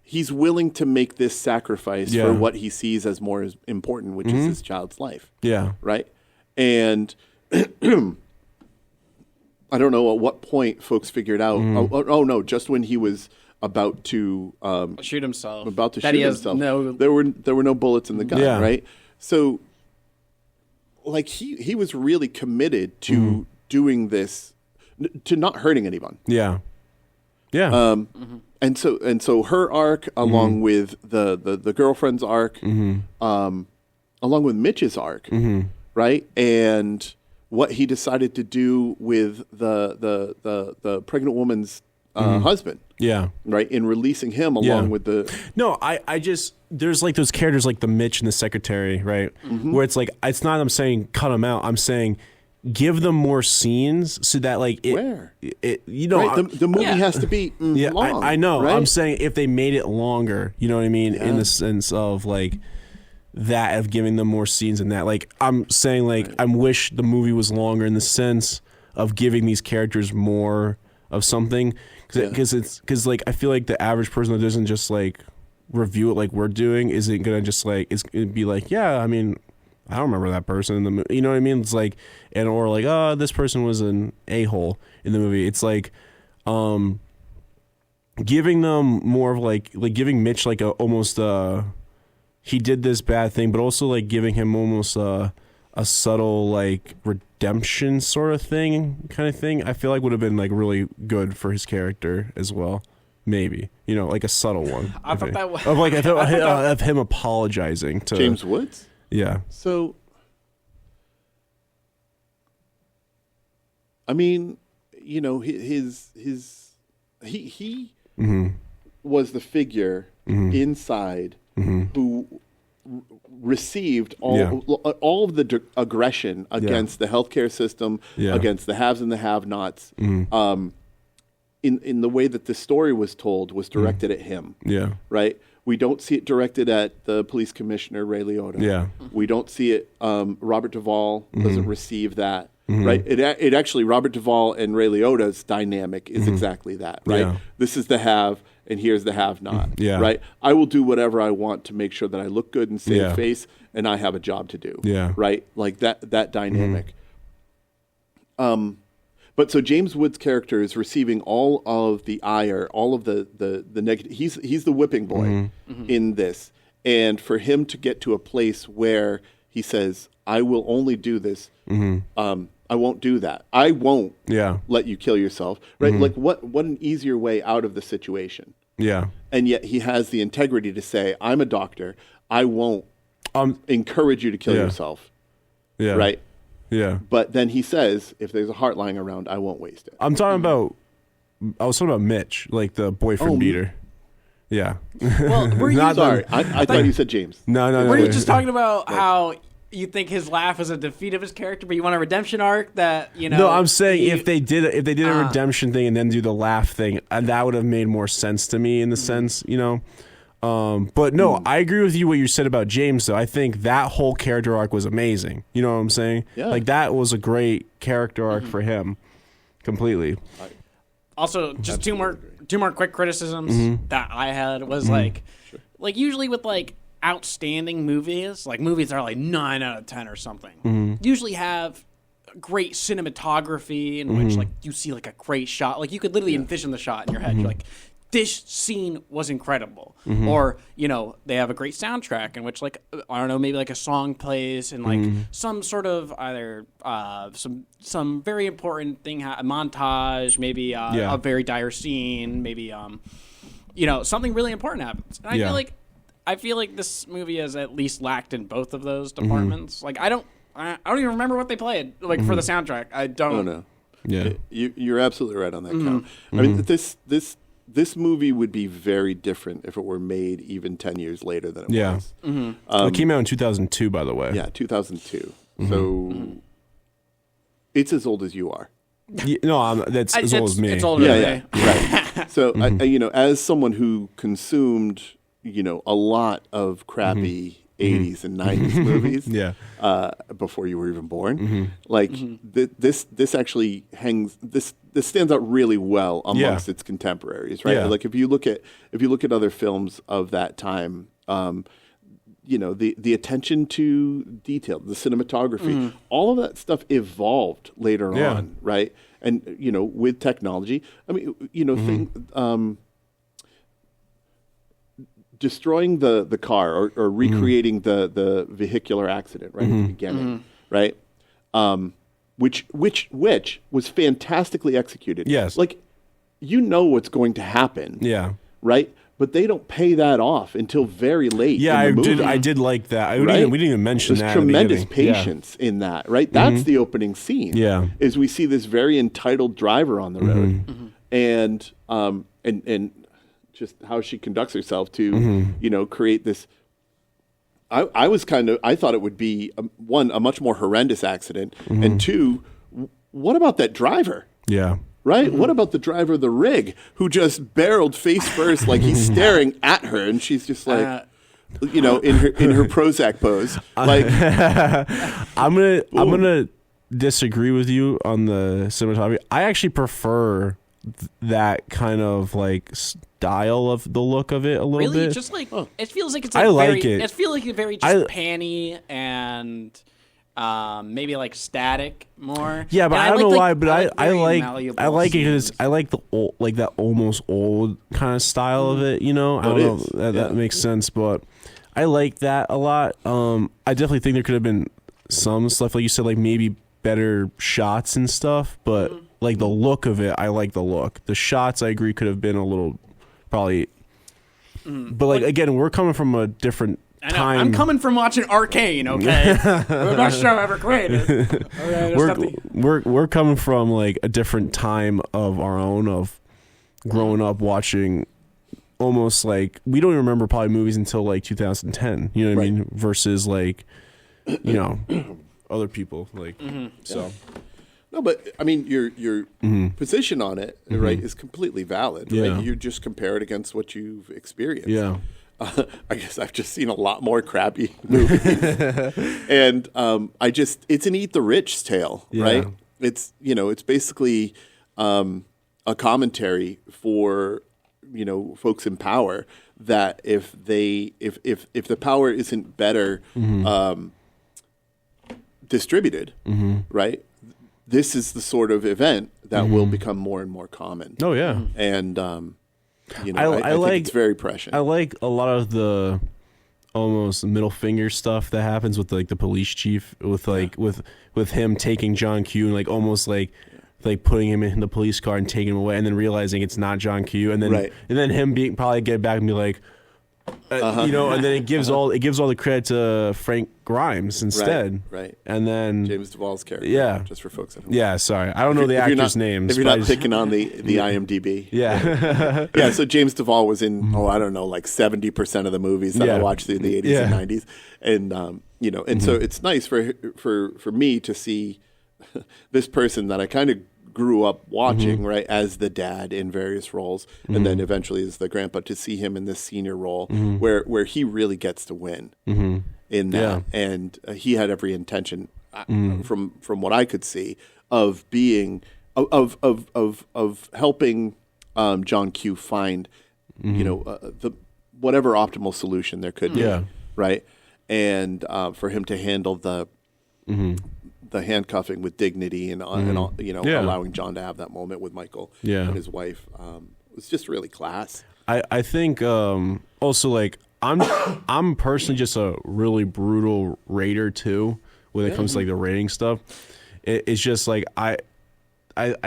he's willing to make this sacrifice for what he sees as more important, which is his child's life. Yeah. Right. And I don't know at what point folks figured out. Oh no! Just when he was about to shoot himself. About to shoot himself. There were no bullets in the gun. Right. So, like he was really committed to doing this, to not hurting anyone. Yeah. Yeah. And so her arc, along with the girlfriend's arc, along with Mitch's arc, right, and what he decided to do with the pregnant woman's husband, right, in releasing him along with the. No, I just there's like those characters like the Mitch and the secretary, right, where it's like it's not I'm saying cut them out. I'm saying give them more scenes so that like it you know right. the movie has to be long. I know. Right? I'm saying if they made it longer, you know what I mean, in the sense of like that of giving them more scenes and that. Like I'm saying like I wish the movie was longer in the sense of giving these characters more of something because like I feel like the average person that doesn't just like review it like we're doing isn't gonna just like it's gonna be like I mean. I don't remember that person in the movie. You know what I mean? It's like, or like, oh, this person was an a-hole in the movie. It's like, giving them more of like giving Mitch like almost he did this bad thing, but also like giving him almost a subtle like redemption sort of kind of thing. I feel like would have been like really good for his character as well. Maybe, you know, like a subtle one. I thought that was of him apologizing to James Woods. Yeah. So, I mean, you know, he was the figure inside who received all of the aggression against the healthcare system, against the haves and the have-nots. In the way that the story was told was directed at him. Yeah. Right. We don't see it directed at the police commissioner, Ray Liotta. Yeah. We don't see it. Robert Duvall doesn't receive that. Right. It actually, Robert Duvall and Ray Liotta's dynamic is exactly that. Right. Yeah. This is the have, and here's the have not. Yeah. Right. I will do whatever I want to make sure that I look good and save face, and I have a job to do. Yeah. Right. Like that dynamic. But so James Woods' character is receiving all of the ire, all of the negative. He's the whipping boy in this, and for him to get to a place where he says, "I will only do this. I won't do that. I won't let you kill yourself." Right? Like what an easier way out of the situation. Yeah. And yet he has the integrity to say, "I'm a doctor. I won't encourage you to kill yourself." Yeah. Right. Yeah. But then he says, if there's a heart lying around, I won't waste it. I was talking about Mitch, like the boyfriend beater. Yeah. Well, were you Not the- Sorry, I thought you said James. No. were you just talking about how you think his laugh is a defeat of his character, but you want a redemption arc that No, I'm saying he- if they did a redemption thing and then do the laugh thing, that would have made more sense to me in the sense, But no, I agree with you what you said about James. Though I think that whole character arc was amazing. You know what I'm saying? Yeah. Like that was a great character arc for him, completely. Also, just two more quick criticisms that I had was like usually with like outstanding movies, like movies that are like 9 out of 10 or something, usually have great cinematography in which like you see like a great shot, like you could literally envision the shot in your head. You're like, this scene was incredible, or they have a great soundtrack in which like I don't know, maybe like a song plays and like some sort of either some very important thing, a montage, maybe a very dire scene, maybe something really important happens. And I feel like this movie has at least lacked in both of those departments. Like I don't even remember what they played like for the soundtrack. I don't. Oh no. Yeah. You're absolutely right on that count. I mean, this movie would be very different if it were made even 10 years later than it was. It came out in 2002, by the way. Yeah, 2002. So it's as old as you are. No, that's as old as me. It's older than me. Right. So, as someone who consumed, a lot of crappy 80s and 90s movies Yeah. before you were even born, this actually this stands out really well amongst its contemporaries, right? Yeah. Like if you look at other films of that time, the attention to detail, the cinematography, all of that stuff evolved later on, right? And with technology, I mean, destroying the car or recreating the vehicular accident right at the beginning, right? Which was fantastically executed. Yes. Like, what's going to happen. Yeah. Right? But they don't pay that off until very late. Yeah, in the movie. I did like that. We Right? didn't even mention There's that. tremendous in the beginning. patience in that, right? That's the opening scene. Yeah. Is we see this very entitled driver on the road, and just how she conducts herself to, create this. I thought it would be one, a much more horrendous accident, and two, what about that driver? Yeah. Right? What about the driver of the rig who just barreled face first, like he's staring at her, and she's just like, in her Prozac pose, like. I'm gonna disagree with you on the cinematography. I actually prefer that kind of like style of the look of it a little Really, bit. just like it feels like it's. I like very, it. It feels like a very just panny and maybe like static more. Yeah, but And I don't know why. But I very like malleable it because scenes. I like the old, like that almost old kind of style of it. I don't know if that makes sense, but I like that a lot. I definitely think there could have been some stuff, like you said, like maybe better shots and stuff. But like the look of it, I like the look. The shots, I agree, could have been a little probably. But like again, we're coming from a different I know, time. I'm coming from watching Arcane. Okay, the best show ever created. Okay, there's nothing. We're coming from like a different time of our own, of growing up watching almost like we don't even remember probably movies until like 2010. You know what I mean? Versus like other people like so. No, but I mean, your position on it, right, is completely valid. Yeah. Right? You just compare it against what you've experienced. Yeah. I guess I've just seen a lot more crappy movies, and it's an eat the rich's tale, right? It's it's basically a commentary for folks in power that if the power isn't better distributed, right? This is the sort of event that will become more and more common. Oh yeah. And I think like it's very prescient. I like a lot of the almost middle finger stuff that happens with like the police chief with like with him taking John Q and like almost like putting him in the police car and taking him away and then realizing it's not John Q and then him being probably get back and be like, You know, and then it gives all the credit to Frank Grimes instead. Right. And then James Duvall's character. Yeah. Just for folks at home. yeah, sorry, I don't know the actors' names. If you're but I not just- picking on the IMDb. yeah, Yeah, so James Duvall was in, I don't know, like 70% of the movies that I Yeah. watched in the 80s Yeah. and 90s. And, you know, and so it's nice for me to see this person that I kind of grew up watching, right, as the dad in various roles, and then eventually as the grandpa, to see him in this senior role where he really gets to win in that. Yeah. And he had every intention, from what I could see, of being of helping John Q find you know the whatever optimal solution there could be, Yeah. right, and for him to handle the handcuffing with dignity and all, you know, Yeah. allowing John to have that moment with Michael Yeah. and his wife was just really class. I think also like I'm personally just a really brutal rater too when it comes to like the rating stuff. It's just like I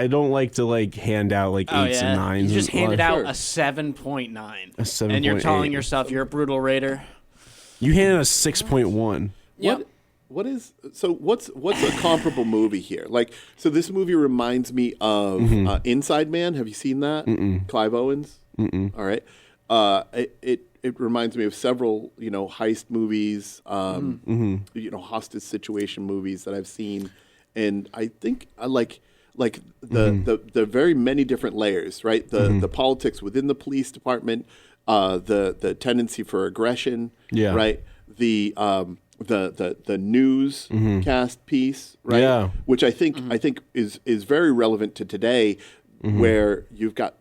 don't like to like hand out like 8s and 9s. You just and, handed like, out Sure. a 7.9. A 7.8. And you're calling yourself you're a brutal raider. You handed a 6.1. Yep. What's a comparable movie here? Like, so this movie reminds me of Inside Man. Have you seen that? Clive Owens. All right. It reminds me of several, you know, heist movies, you know, hostage situation movies that I've seen, and I think I like the very many different layers, right? The politics within the police department, the tendency for aggression, Yeah. right? The news cast piece, right? Yeah. Which I think is very relevant to today, where you've got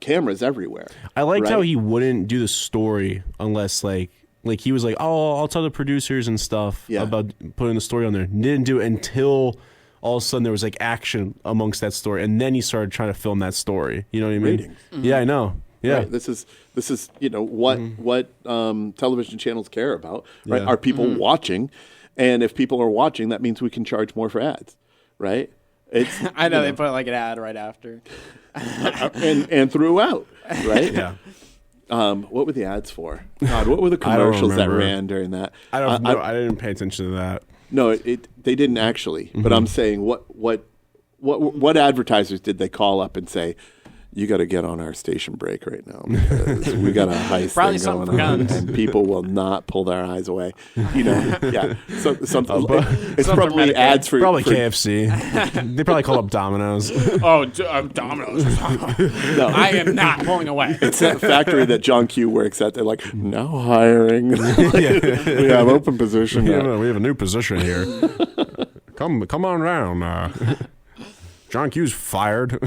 cameras everywhere. I liked right? how he wouldn't do the story unless like he was like, oh, I'll tell the producers and stuff Yeah. about putting the story on there. Didn't do it until all of a sudden there was like action amongst that story, and then he started trying to film that story. You know what I mean? Ratings. Yeah, I know. Yeah. Right? This is you know what television channels care about, right? Yeah. Are people watching? And if people are watching, that means we can charge more for ads, right? It's I know they put like an ad right after. and throughout, right? Yeah. What were the ads for? God, what were the I don't commercials that remember. ran during that? I didn't pay attention to that. No, they didn't actually. But I'm saying what advertisers did they call up and say, you got to get on our station break right now because we got a heist Probably thing something going for on, guns. and people will not pull their eyes away. You know, yeah. So, something. but- It's Something probably Medicare. ads for Probably for, KFC. They probably called up Domino's. Oh, Domino's. No, I am not pulling away. it's that factory that John Q works at. They're like, now hiring. We have open position. we now. have a new position here. Come on down. John Q's fired.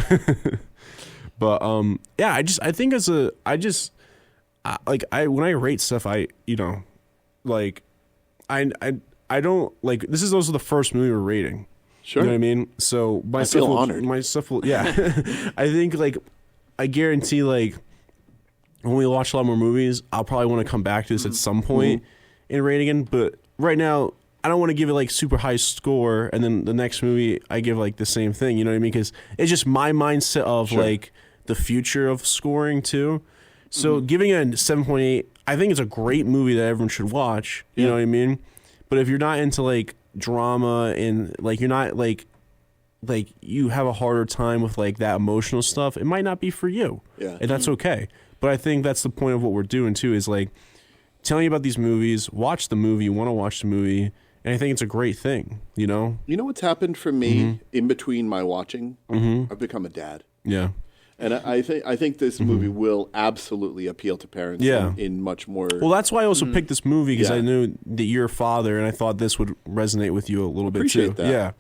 But yeah, I think when I rate stuff, I don't like, this is also the first movie we're rating. Sure. You know what I mean? So my I stuff feel will, honored. My stuff will, yeah. I think like I guarantee like when we watch a lot more movies, I'll probably want to come back to this at some point and rate again. But right now, I don't want to give it like super high score, and then the next movie I give like the same thing. You know what I mean? Because it's just my mindset of like the future of scoring too. So giving it a 7.8, I think it's a great movie that everyone should watch. You know what I mean? But if you're not into like drama and like you're not like you have a harder time with like that emotional stuff, it might not be for you. Yeah. And that's okay. But I think that's the point of what we're doing too, is like telling you about these movies, watch the movie, you want to watch the movie, and I think it's a great thing, you know? You know what's happened for me in between my watching? I've become a dad. Yeah. And I think this movie will absolutely appeal to parents Yeah. in much more. Well, that's why I also picked this movie, because Yeah. I knew that you're a father, and I thought this would resonate with you a little bit too. Appreciate that. Yeah.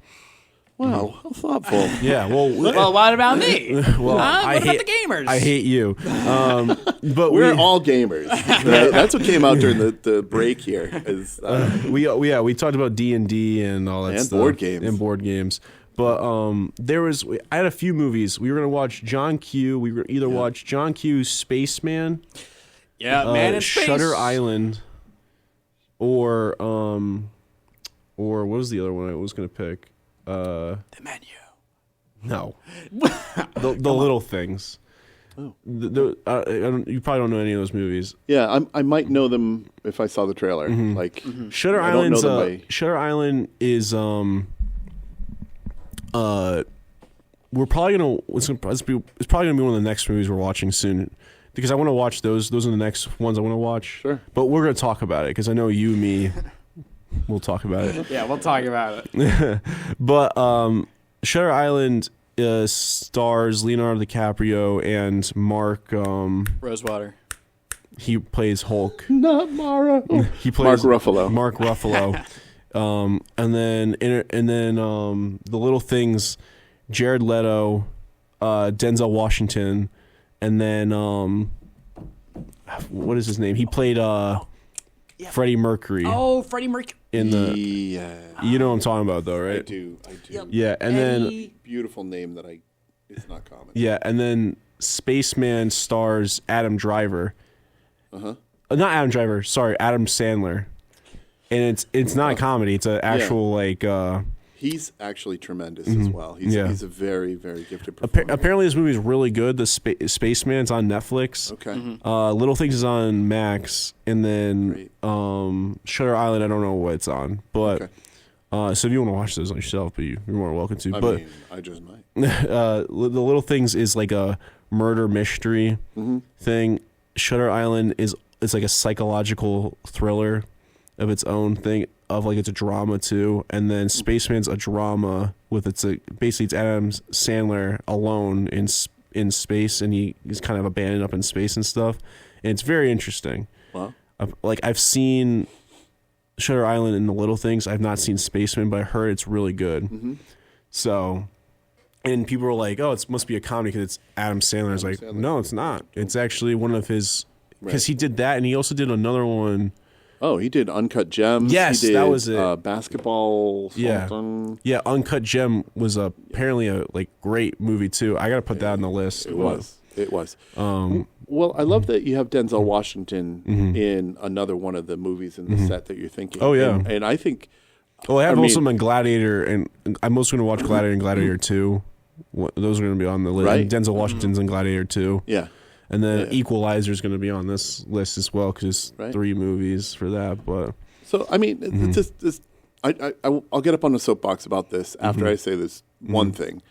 Wow, how thoughtful. Yeah. Well, Well, what about me? well, What about the gamers? I hate you. But We're all gamers. Right? That's what came out during the break here. Is we talked about D&D and all that And stuff. board games. And board games. But I had a few movies. We were going to watch John Q. We were either watch John Q's Spaceman, Yeah, man in space. Shutter Island, or what was the other one I was going to pick? The menu. No. the little things. You probably don't know any of those movies. Yeah, I might know them if I saw the trailer. Like Shutter I don't know Island's them by- Shutter Island is we're probably gonna it's probably gonna be one of the next movies we're watching soon because I want to watch those. Those are the next ones I want to watch. Sure. But we're gonna talk about it because I know you, me, we'll talk about it. Yeah, we'll talk about it. But Shutter Island stars Leonardo DiCaprio and Mark. Rosewater. He plays Hulk. Not Mara. He plays Mark Ruffalo. Mark Ruffalo. And then the little things, Jared Leto, Denzel Washington, and then what is his name? He played Freddie Mercury Oh, Freddie Mercury. in the. Yeah, You know what I'm talking about, though, I right? do. Yep. Yeah, and then Eddie. Beautiful name that it's not common. yeah, and then Spaceman stars Adam Driver. Not Adam Driver. Sorry, Adam Sandler. And it's not a comedy. It's an actual like. He's actually tremendous as well. He's Yeah. he's a very, very gifted performer. Apparently, this movie is really good. The Spaceman's on Netflix. Okay. Little Things is on Max, and then Great. Shutter Island. I don't know what it's on, but Okay. so if you want to watch those on yourself, but you're more welcome to. I but mean, I just might. the Little Things is like a murder mystery thing. Shutter Island is like a psychological thriller of its own thing. Of like it's a drama too, and then Spaceman's a drama with basically it's Adam Sandler alone in space, and he's kind of abandoned up in space and stuff, and it's very interesting. Wow. I've seen Shutter Island and The Little Things. I've not seen Spaceman, but I heard it's really good. So, and people were like, "Oh, it must be a comedy because it's Adam Sandler." I was like, "No, it's not. It's actually one of his because he did that, and he also did another one." Oh, he did Uncut Gems. Yes, he did, that was it. Basketball. Yeah. Something. Yeah, Uncut Gem was apparently a great movie too. I got to put that on the list. It was. It was. Well, I love that you have Denzel Washington in another one of the movies in the set that you're thinking. Oh, yeah. And I think. Well, I have I also mean- been Gladiator, and I'm also going to watch Gladiator and Gladiator 2. Those are going to be on the list. Right. Denzel Washington's in Gladiator 2. Yeah. And then Equalizer is going to be on this list as well because there's 3 movies for that. But So I mean, it's just I'll get up on a soapbox about this after I say this one thing.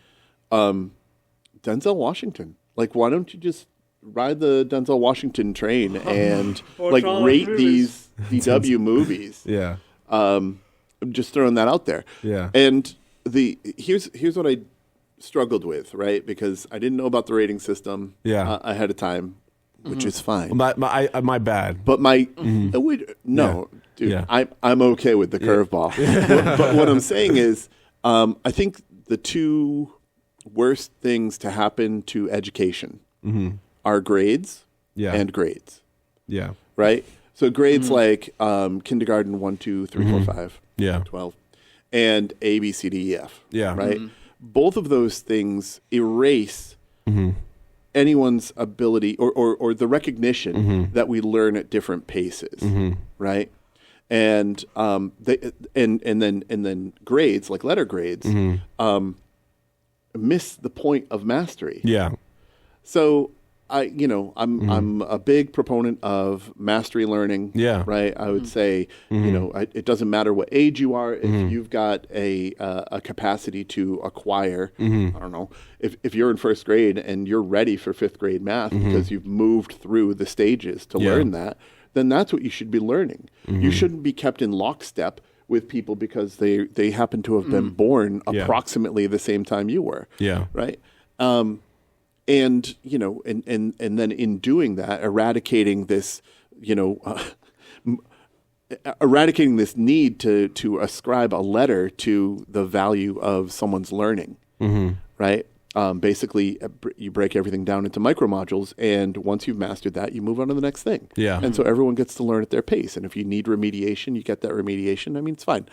Denzel Washington, like, why don't you just ride the Denzel Washington train and like rate these DW movies? yeah, I'm just throwing that out there. Yeah. And here's what I struggled with, right? Because I didn't know about the rating system ahead of time, which is fine. my bad. But dude, Yeah. I'm okay with the curveball. But what I'm saying is, I think the two worst things to happen to education are grades and grades, Yeah, right? So grades like kindergarten 1, 2, 3, 4, 5, yeah, 12, and A, B, C, D, E, F. Yeah. Right. Both of those things erase anyone's ability or the recognition that we learn at different paces, right? And and then grades like letter grades miss the point of mastery. yeah, So I'm a big proponent of mastery learning. Yeah. Right. I would say it doesn't matter what age you are if you've got a capacity to acquire. I don't know if you're in first grade and you're ready for fifth grade math because you've moved through the stages to learn that, then that's what you should be learning. You shouldn't be kept in lockstep with people because they happen to have been born approximately the same time you were. Yeah. Right. And and then in doing that, eradicating this, eradicating this need to ascribe a letter to the value of someone's learning, right? Basically, you break everything down into micro modules, and once you've mastered that, you move on to the next thing. Yeah. And so everyone gets to learn at their pace. And if you need remediation, you get that remediation. I mean, it's fine.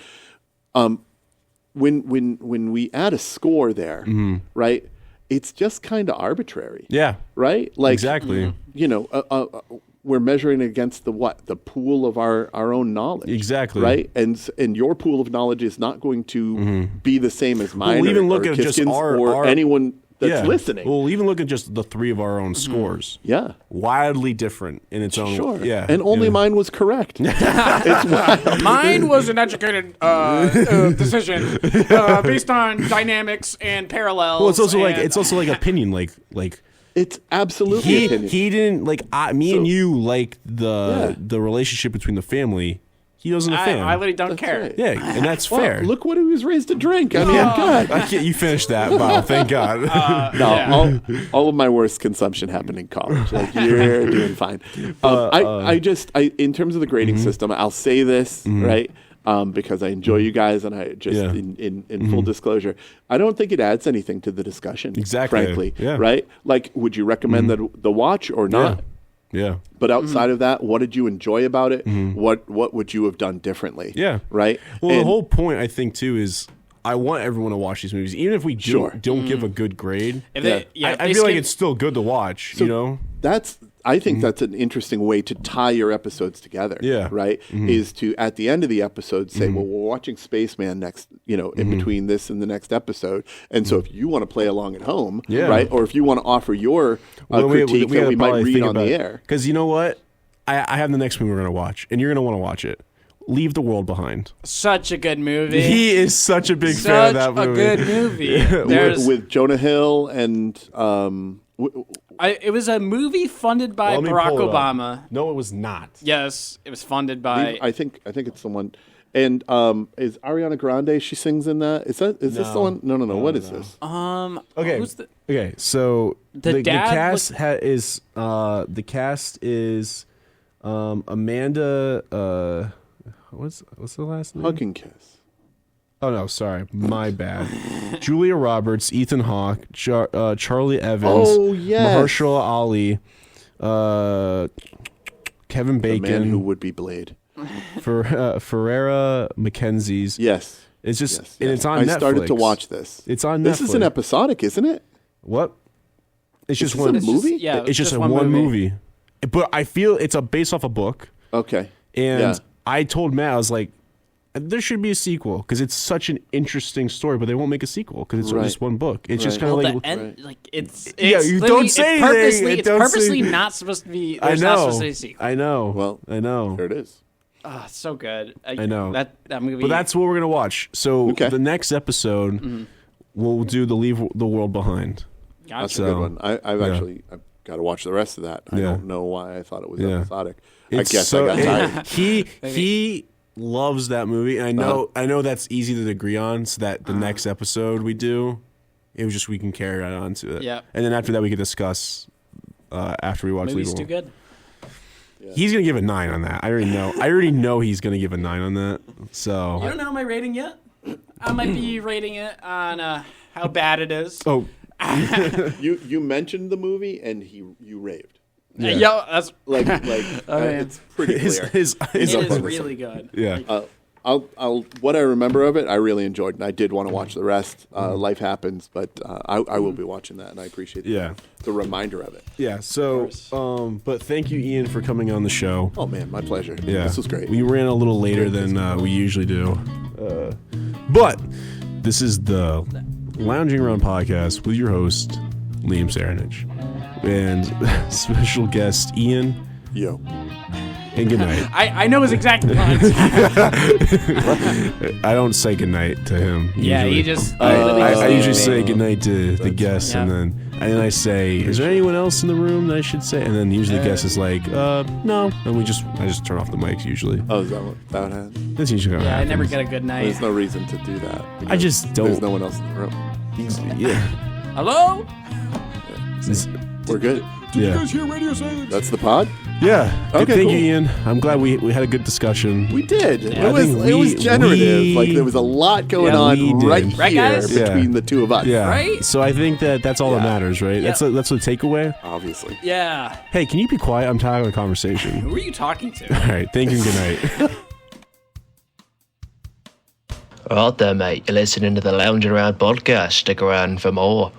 When we add a score there, right? It's just kind of arbitrary. yeah, Right? Like exactly. We're measuring against the pool of our own knowledge. Exactly. Right? And your pool of knowledge is not going to be the same as mine Well, even or look at just Kiskin's our or anyone that's listening. Well, even look at just the three of our own scores. Yeah. Wildly different in its own Sure. Yeah. And only mine was correct. Mine was an educated decision based on dynamics and parallels. Well, it's also like opinion. Like It's absolutely opinion. he didn't like me and you like the relationship between the family. He wasn't a fan. I literally don't care. right. Yeah, and that's Well, fair. look what he was raised to drink. I mean, God. I can't, you finished that, Bob. Thank God. No, all of my worst consumption happened in college. Like, you're doing fine. I in terms of the grading system, I'll say this, right? Because I enjoy you guys, and I just, in full disclosure, I don't think it adds anything to the discussion. Exactly. Frankly, Yeah. right? Like, would you recommend the watch or not? Yeah. But outside of that, what did you enjoy about it? What would you have done differently? Yeah. Right? Well, the whole point, I think, too, is I want everyone to watch these movies, even if we don't give a good grade. If they- if I they feel like skip- it's still good to watch. You know. I think that's an interesting way to tie your episodes together. Yeah. Right? Is to, at the end of the episode, say, well, we're watching Spaceman next, in between this and the next episode. And so if you want to play along at home, right? Or if you want to offer your critique that we might read on the air. Because you know what? I have the next movie we're going to watch, and you're going to want to watch it. Leave the World Behind. Such a good movie. He is such a big fan of that movie. Such a good movie. With Jonah Hill and... it was a movie funded by Let me Barack pull it up. Obama. No, it was not. Yes, it was funded by... I think it's the one. And is Ariana Grande, she sings in that? Is this the one? No. What is this? Okay. Who's the... Okay, so The dad the cast is Amanda. What's the last name? Hug and Kiss. Oh no, sorry, my bad. Julia Roberts, Ethan Hawke, Charlie Evans, Oh, yes. Mahershala Ali, Kevin The Bacon, man who would be Blade. Ferrera Mackenzie's. Yes. It's just Yes, and yes. it's on I Netflix. started to watch this. It's on This Netflix. is an episodic, isn't it? What? It's just this one a movie? Yeah, It's just a one movie. But I feel it's based off a book. Okay. And Yeah. I told Matt, I was like, there should be a sequel because it's such an interesting story, but they won't make a sequel because it's Right. just one book. It's just Right. kind of Well, like the end, like it's Yeah, you literally- don't say it's purposely, anything. it's Don't purposely say- not supposed to be. I There's not know, supposed to be a sequel. I know. Well, I know. there it is. Ah, so good. I know. that movie. But that's what we're gonna watch. So Okay. the next episode, we'll do the Leave the World Behind. That's gotcha. a good one. I've got to watch the rest of that. I Yeah. don't know why I thought it was Yeah. episodic. It's I guess so- I got tired. He loves that movie, and I know that's easy to agree on. So that the next episode we do, it was just we can carry right on to it. Yeah. And then after that we can discuss after we watch Movie's Leave the too World. good. He's gonna give a 9 on that. I already know he's gonna give a 9 on that. So You don't know my rating yet. I might be rating it on how bad it is. oh You mentioned the movie and you raved. Yo, that's Like man. it's pretty clear. his it is up- really good. yeah. I'll what I remember of it, I really enjoyed, and I did want to watch the rest. Life happens, but I will be watching that, and I appreciate the reminder of it. Yeah. So but thank you, Ian, for coming on the show. Oh man, my pleasure. Yeah, This was great. We ran a little later than we usually do, but this is the Lounging Around podcast with your host Liam Saranich and special guest Ian. Yo. And good night. I know his exact lines. I don't say good night to him. Yeah, usually. he just. I usually say good night to the guests, Yeah. and then I say, "Is there anyone else in the room that I should say?" And then usually the guest is like, "No," and I just turn off the mics usually. Oh, is that what that happened? That's usually what I happens. never get a good night. There's no reason to do that. I just don't. There's no one else in the room. Yeah, Hello? We're good. yeah, That's the pod. yeah. Okay, Thank cool. you, Ian. I'm glad we had a good discussion. We did. I It was think it was we- generative. Like we- there was a lot going Yeah, on we did. right Right, here guys? between Yeah. the two of us. Yeah. Right? So I think that's all that matters, right? Yeah. That's the takeaway. Obviously. Yeah. Hey, can you be quiet? I'm having a conversation. Who are you talking to? All right. Thank you. And good night. Right there, mate. You're listening to the Lounge Around podcast. Stick around for more.